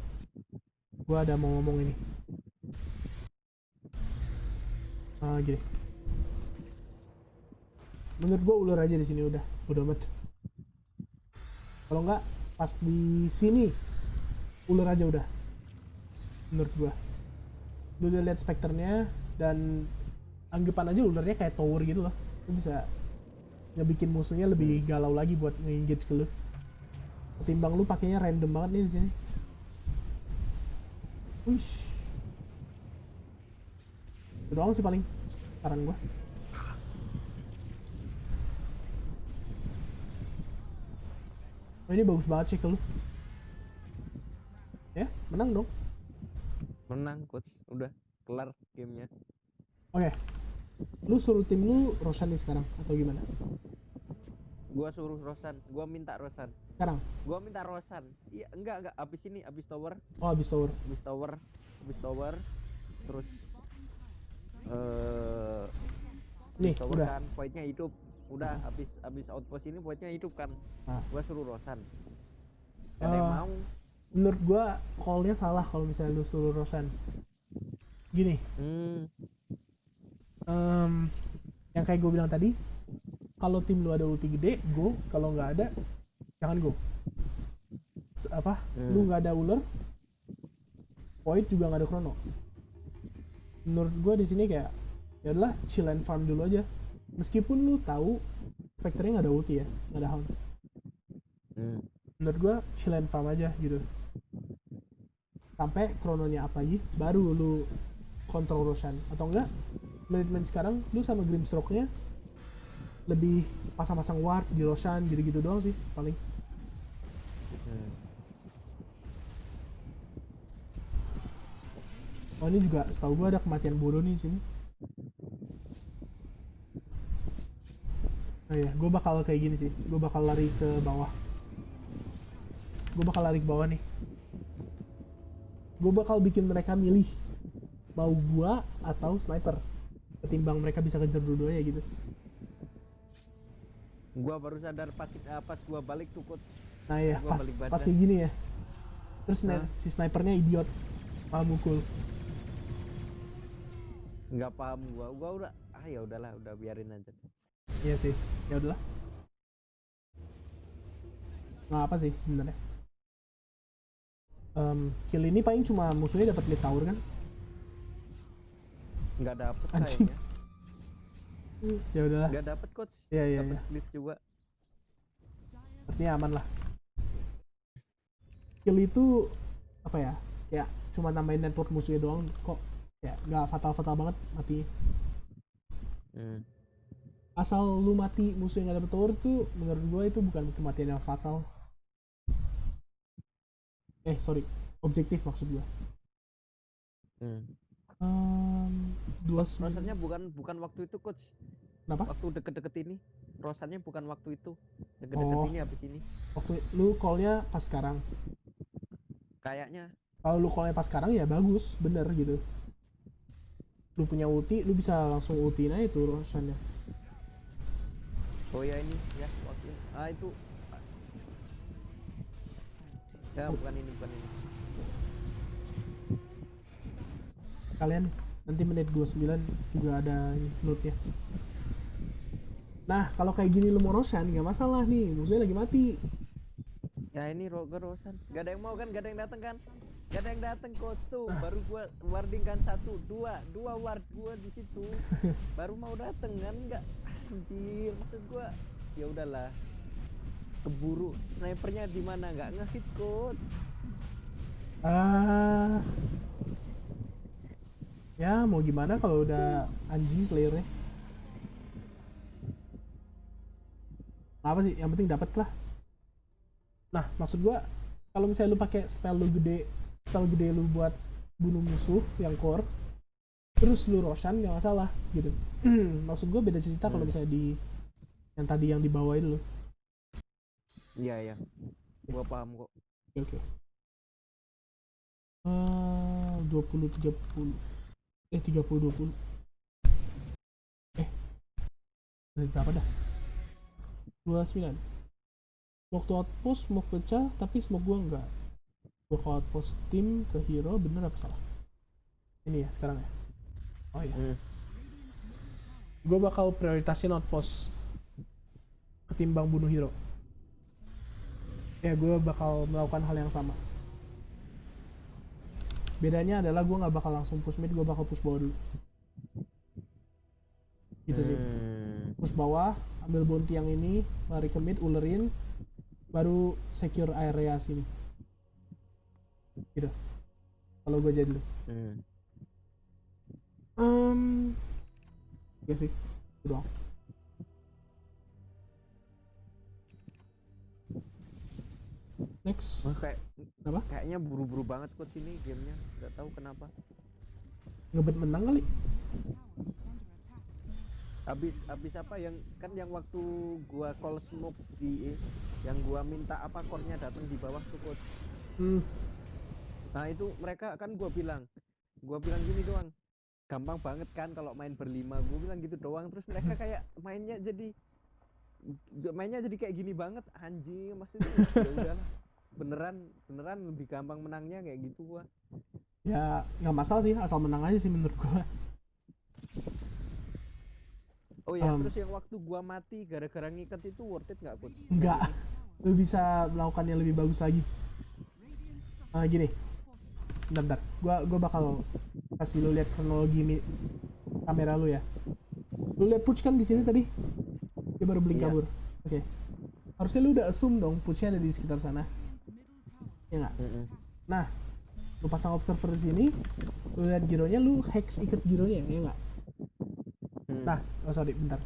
gua ada mau ngomong ini. Gini, menurut gua ular aja di sini udah amat. Kalau nggak pas di sini ular aja udah. Menurut gua, lu udah lihat spekternya dan anggapan aja ularnya kayak tower gitu loh. Lu bisa ngebikin musuhnya lebih galau lagi buat nge-engage ke lu. Ketimbang lu pakainya random banget nih di sini. Wish. Itu doang sih paling saran gua. Oh, ini bagus banget sih ke lu. Ya, menang dong. Menang coach, udah kelar gamenya. Oke. Lu suruh tim lu Roshan nih sekarang atau gimana? Gua suruh Rosan, gua minta Rosan. Sekarang. Gua minta Rosan. Iya, enggak, abis ini, abis tower, Oh, habis tower. abis tower, abis tower, terus eh Nih, abis tower udah. kan, poinnya hidup. Udah, abis outpost ini poinnya hidup kan. Nah, Gua suruh Rosan. Gak ada yang mau. menurut gua call-nya salah kalau misalnya lu suruh Roshan. Gini, Hmm, yang kayak gue bilang tadi, kalau tim lu ada ulti gede, go. Kalau nggak ada, jangan go. Lu nggak ada ular, void juga nggak ada chrono. Menurut gue di sini kayak ya udahlah chill and farm dulu aja. Meskipun lu tahu Spectre-nya nggak ada ulti ya, nggak ada hound. Menurut gue chill and farm aja gitu. Sampai chrononya up lagi, baru lu kontrol Roshan. Atau enggak, menit-menit sekarang lu sama Grimstroke-nya lebih pasang-pasang ward di Roshan gitu-gitu doang sih paling. Oh, ini juga setahu gue ada kematian bodoh nih di sini. Oh iya, gue bakal kayak gini sih. Gue bakal lari ke bawah. Gue bakal lari ke bawah nih. Gue bakal bikin mereka milih mau gua atau sniper. Ketimbang mereka bisa kejar dua-duanya gitu. gua baru sadar pas gua balik tuh coach. Nah ya, Gua pas balik pas badan. kayak gini ya. Terus Hah? si snipernya idiot, malah mukul. Nggak paham gua udah ya udahlah, udah biarin aja. Iya sih, ya udahlah. Nggak apa sih sebenarnya. Kill ini paling cuma musuhnya dapat mid tower kan? Nggak dapet Anjing. kayaknya. Ya udahlah. Nggak dapet coach. Iya iya Dapet iya. split juga. Artinya aman lah. Kill itu apa ya? Kayak cuma nambahin network musuhnya doang kok. Ya nggak fatal-fatal banget mati. Asal lu mati musuh yang gak dapet tower tuh menurut gue itu bukan kematian yang fatal. Sorry, objektif maksud gue. Rosannya bukan waktu itu coach. Kenapa? Waktu deket-deket ini. Rosannya bukan waktu itu. Deket-deket ini habis ini. Waktu lu callnya pas sekarang. Kayaknya. Kalau lu callnya pas sekarang ya bagus, bener gitu. Lu punya ulti, lu bisa langsung ultiin aja itu Rosannya. Oh ya ini ya waktu ini. Itu. Ya bukan ini. Kalian nanti menit 29 juga ada loot-nya. Nah, kalau kayak gini lu mau Roshan nggak masalah nih, musuhnya lagi mati. Ya ini Rosan. Gak ada yang mau kan, gak ada yang datang kan. Gak ada yang datang coach tuh. Baru gua warding kan 1, 2 ward gua di situ. Baru mau datang kan, enggak. Anjir, maksud gua ya udahlah. Keburu snipernya di mana, nggak ngehit coach. Ya mau gimana kalau udah anjing playernya. Apa sih, yang penting dapat lah. Nah, maksud gua kalau misalnya lu pakai spell gede lu buat bunuh musuh yang core, terus lu Roshan nggak masalah gitu. Maksud gua beda cerita kalau misalnya di yang tadi yang di bawah itu loh. Iya, gua paham kok. Oke. 20-30 30-20 dari berapa dah? 29. Smoke to outpost, smoke pecah, tapi smoke gua enggak. Gua ke outpost tim ke hero, bener apa salah? Ini ya sekarang ya. Oh iya. Gua bakal prioritasin outpost ketimbang bunuh hero. Ya gua bakal melakukan hal yang sama. Bedanya adalah gue nggak bakal langsung push mid, gue bakal push bawah dulu. Gitu sih. Push bawah, ambil bounty yang ini, lari ke mid, ulerin, baru secure area sini. Gitu. Kalau gue jadi dulu. Ya sih, itu doang. Next. Wah, Kenapa? kayaknya buru-buru banget coach ini gamenya, nggak tahu kenapa. Ngebet menang kali. Habis apa yang kan yang waktu gua call smoke di yang gua minta apa core-nya datang di bawah tuh coach. Hmm. Nah itu mereka kan gua bilang gini doang, gampang banget kan kalau main berlima, gua bilang gitu doang, terus mereka kayak mainnya jadi kayak gini banget, anjing, maksudnya ya udahlah, beneran lebih gampang menangnya kayak gitu gua. Ya nggak masalah sih, asal menang aja sih menurut gua. Oh ya, terus yang waktu gua mati gara-gara ngikat itu worth it nggak coach? Enggak, lu bisa melakukan yang lebih bagus lagi. Gini, bentar, gua bakal kasih lu lihat kronologi kamera lu ya. Lu lihat Puch kan di sini tadi, dia baru blink Iya. kabur. Oke. Harusnya lu udah assume dong Puchnya ada di sekitar sana. Ya nggak? Nah, lu pasang observer di sini, lu lihat gironya, lu hex ikat gironya, ya nggak? Nah, oh sorry, bentar.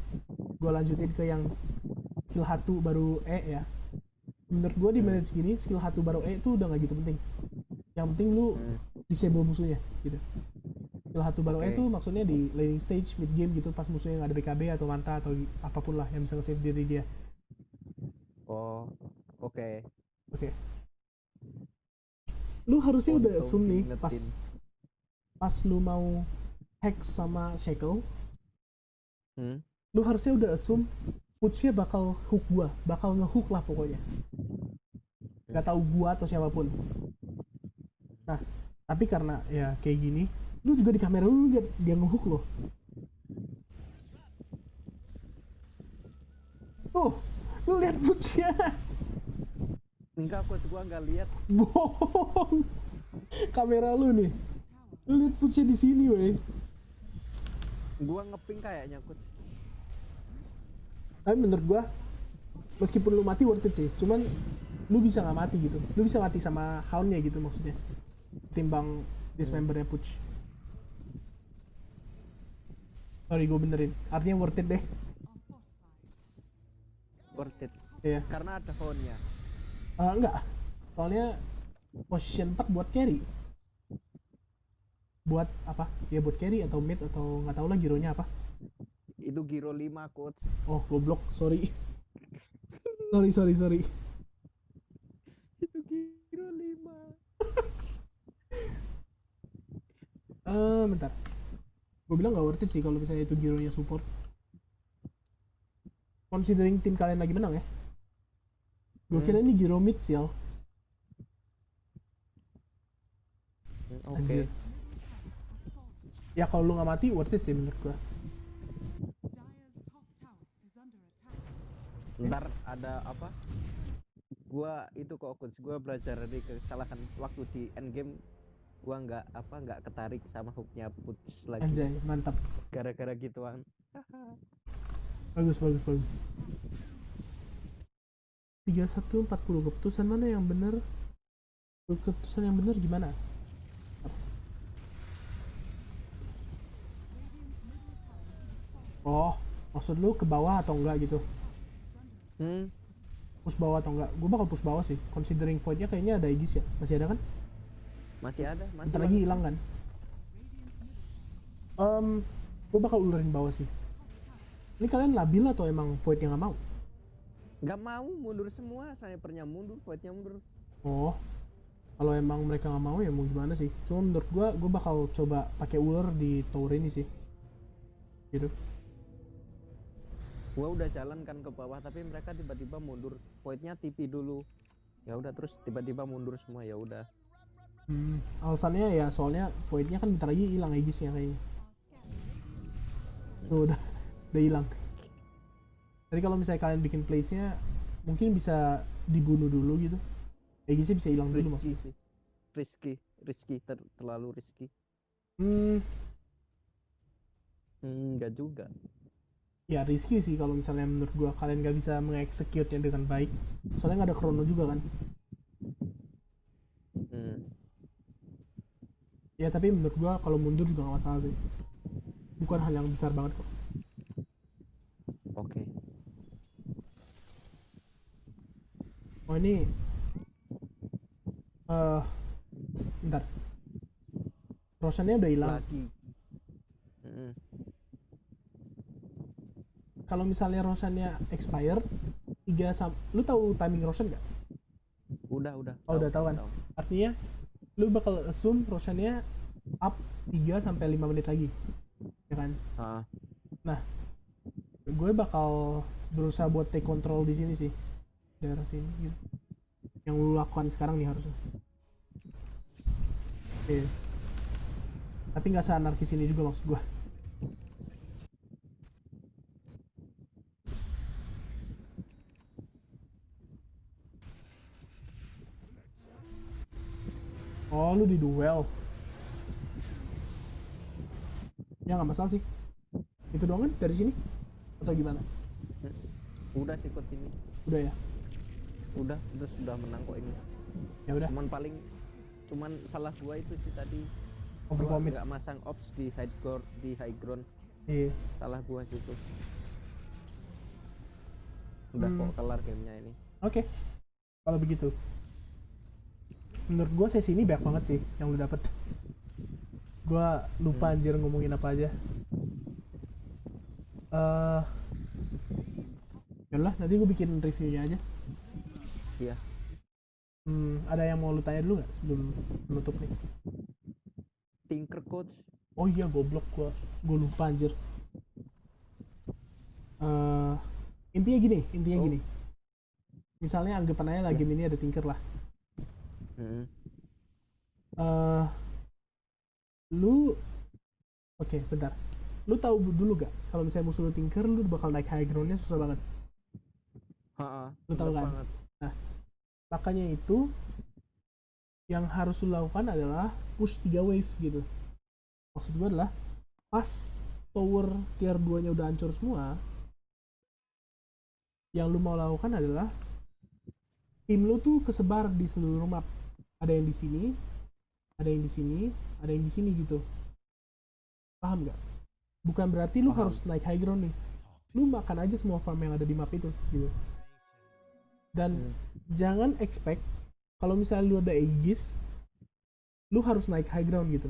Gua lanjutin ke yang skill 1 baru E ya. Menurut gua di menit segini skill 1 baru E itu udah nggak gitu penting. Yang penting lu disable musuhnya gitu. Skill 1 baru E itu maksudnya di laning stage mid game gitu, pas musuhnya nggak ada BKB atau manta atau apapun lah yang bisa nge-save diri dia. Oh, oke. Oke. Lu harusnya udah Untung assume nih diingetin. pas lu mau hack sama shackle, Hmm. lu harusnya udah assume Puchnya bakal hook gua, bakal ngehook lah pokoknya. Gak tahu gua atau siapapun. Nah, tapi karena ya kayak gini, lu juga di kamera lu lihat dia ngehook loh. Tuh, lu lihat Puchnya. Enggak coach, gua nggak lihat. Bohong. Kamera lu nih. Lu lihat Puchnya di sini, weh. Gua ngeping kayaknya coach. Tapi menurut gua, meskipun lu mati worth it sih. Cuman lu bisa nggak mati gitu. Lu bisa mati sama houndnya gitu maksudnya. Timbang dismembernya Puch. Sorry, gue benerin. Artinya worth it deh. Worth it. Iya. Karena ada phone-nya. Enggak. Soalnya position 4 buat carry. Buat apa? Ya buat carry atau mid atau nggak tahu lah gironya apa. Itu Giro 5 coach. Oh, goblok. Sorry. sorry. Itu Giro 5. Bentar. Gue bilang nggak worth it sih kalau misalnya itu gironya support. Considering tim kalian lagi menang ya. Gue kira ini giro mid sial. Oke. Ya kalau lu nggak mati worth it sih menurut gue. Ntar ada apa? Gua itu kok coach, gua belajar dari kesalahan waktu di endgame. Gua nggak ketarik sama hooknya Puch lagi. Anjay, mantap. Gara-gara gituan. Bagus. 31-40 keputusan mana yang benar? Keputusan yang benar gimana? Oh, maksud lu ke bawah atau enggak gitu? Push bawah atau enggak? Gue bakal push bawah sih. Considering voidnya kayaknya ada Aegis ya. Masih ada kan? Masih ada, Bentar lagi hilang kan? Gue bakal ulurin bawah sih. Ini kalian labil atau emang voidnya nggak mau? Nggak mau, mundur semua. Snipernya mundur, voidnya mundur. Oh, kalau emang mereka nggak mau ya mau gimana sih? Cuma menurut gue bakal coba pakai ular di tower ini sih. Gitu. Gua udah jalan kan ke bawah, tapi mereka tiba-tiba mundur. Voidnya TP dulu. Ya udah, terus tiba-tiba mundur semua, ya udah. Alasannya ya soalnya voidnya kan bentar lagi hilang Aegisnya kayaknya. Tuh udah hilang. Jadi kalau misalnya kalian bikin place-nya mungkin bisa dibunuh dulu gitu. Aegisnya bisa hilang dulu Risky maksudnya. sih. Risky, terlalu risky. Enggak juga. Ya risky sih kalau misalnya menurut gua kalian nggak bisa mengexecute-nya dengan baik. Soalnya nggak ada chrono juga kan. Ya tapi menurut gua kalau mundur juga nggak masalah sih. Bukan hal yang besar banget kok. Oke. Oh ini eh bentar, Roshannya udah hilang. lagi. Mm-mm. Kalau misalnya Roshannya expired, lu tahu timing Roshan nggak? Udah Oh, udah tahu kan. tahu. Artinya lu bakal assume Roshannya up 3 sampai 5 menit lagi, ya kan? Ah, Nah, gue bakal berusaha buat take control di sini sih, daerah sini gitu. Yang lu lakukan sekarang nih harusnya. Oke. Tapi nggak seanarkis ini juga maksud gue. Oh, lu di duel. Ya nggak masalah sih. Itu doang kan dari sini? Atau gimana? udah sih ikut sini. Udah ya? Udah sudah menang kok ini. Ya udah. Cuman salah gua itu sih tadi. Gua Overcommit. nggak masang ops di high ground. Iya. Salah gua situ. Udah kok kelar gamenya ini. Oke. Kalau begitu. Menurut gue sesi ini banyak banget sih yang lu dapet. Gue lupa anjir ngomongin apa aja. Yaudah, nanti gue bikin reviewnya aja. Iya. Ada yang mau lu tanya dulu nggak sebelum menutup nih? Tinker coach. Oh iya, goblok gue lupa anjir. Intinya gini. Misalnya anggapan aja lagi ini ada Tinker lah. Lu oke, bentar. Lu tahu dulu gak kalau misalnya musuh lu Tinker, lu bakal naik high groundnya susah banget. Lu tahu kan? Banget. Nah, makanya itu yang harus lu lakukan adalah push 3 wave gitu. Maksud gue adalah pas tower tier 2 nya udah hancur semua, yang lu mau lakukan adalah tim lu tuh kesebar di seluruh map. Ada yang di sini, ada yang di sini, ada yang di sini gitu. Paham gak? Bukan berarti lu harus naik high ground nih. Lu makan aja semua farm yang ada di map itu gitu. Dan jangan expect kalau misalnya lu ada Aegis, lu harus naik high ground gitu.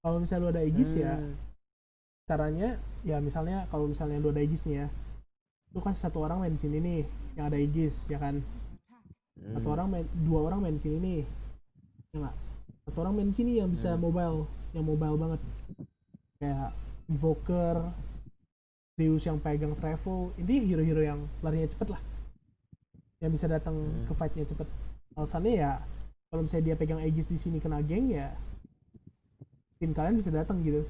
Kalau misalnya lu ada Aegis ya caranya ya misalnya kalau misalnya lu ada Aegis nih ya, lu kasih satu orang main di sini nih yang ada Aegis ya kan. Dua orang main di sini nih. Ya enggak? Satu orang main di sini yang bisa mobile, yang mobile banget. Kayak Invoker, Zeus yang pegang travel, intinya hero-hero yang larinya cepet lah, yang bisa datang ke fightnya cepet. Alasannya ya kalau misalnya dia pegang Aegis di sini kena geng ya tim kalian bisa datang gitu.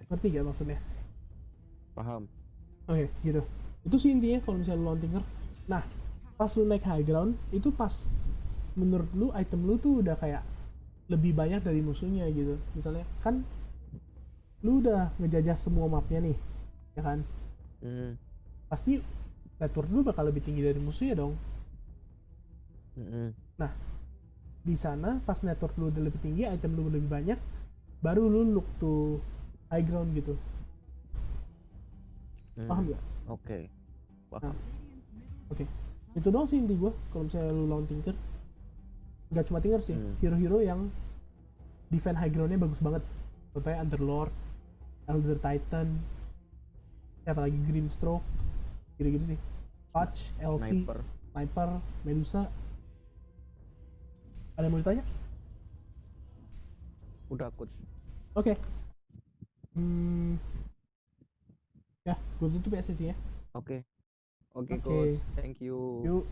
Ngerti gak maksudnya? Paham. Oke, gitu. Itu sih intinya kalau misalnya lu lawan Tinker. Nah, pas lu naik high ground itu pas menurut lu item lu tuh udah kayak lebih banyak dari musuhnya gitu. Misalnya kan lu udah ngejajah semua mapnya nih, ya kan? Pasti network lu bakal lebih tinggi dari musuhnya dong. Nah, di sana pas network lu udah lebih tinggi, item lu lebih banyak, baru lu look to high ground gitu. Paham gak? Oke. Paham. Oke. Itu doang sih inti gue kalau misalnya lu lawan Tinker. Gak cuma Tinker sih, hero-hero yang defend high groundnya bagus banget. Contohnya Underlord, Elder Titan, siapa lagi, Grimstroke, gitu-gitu sih. Patch, LC, Sniper, Medusa. Ada yang mau ditanya? Udah coach. Oke. Ya, gue tutup ya sesinya. Oke coach. Thank you. Yuk.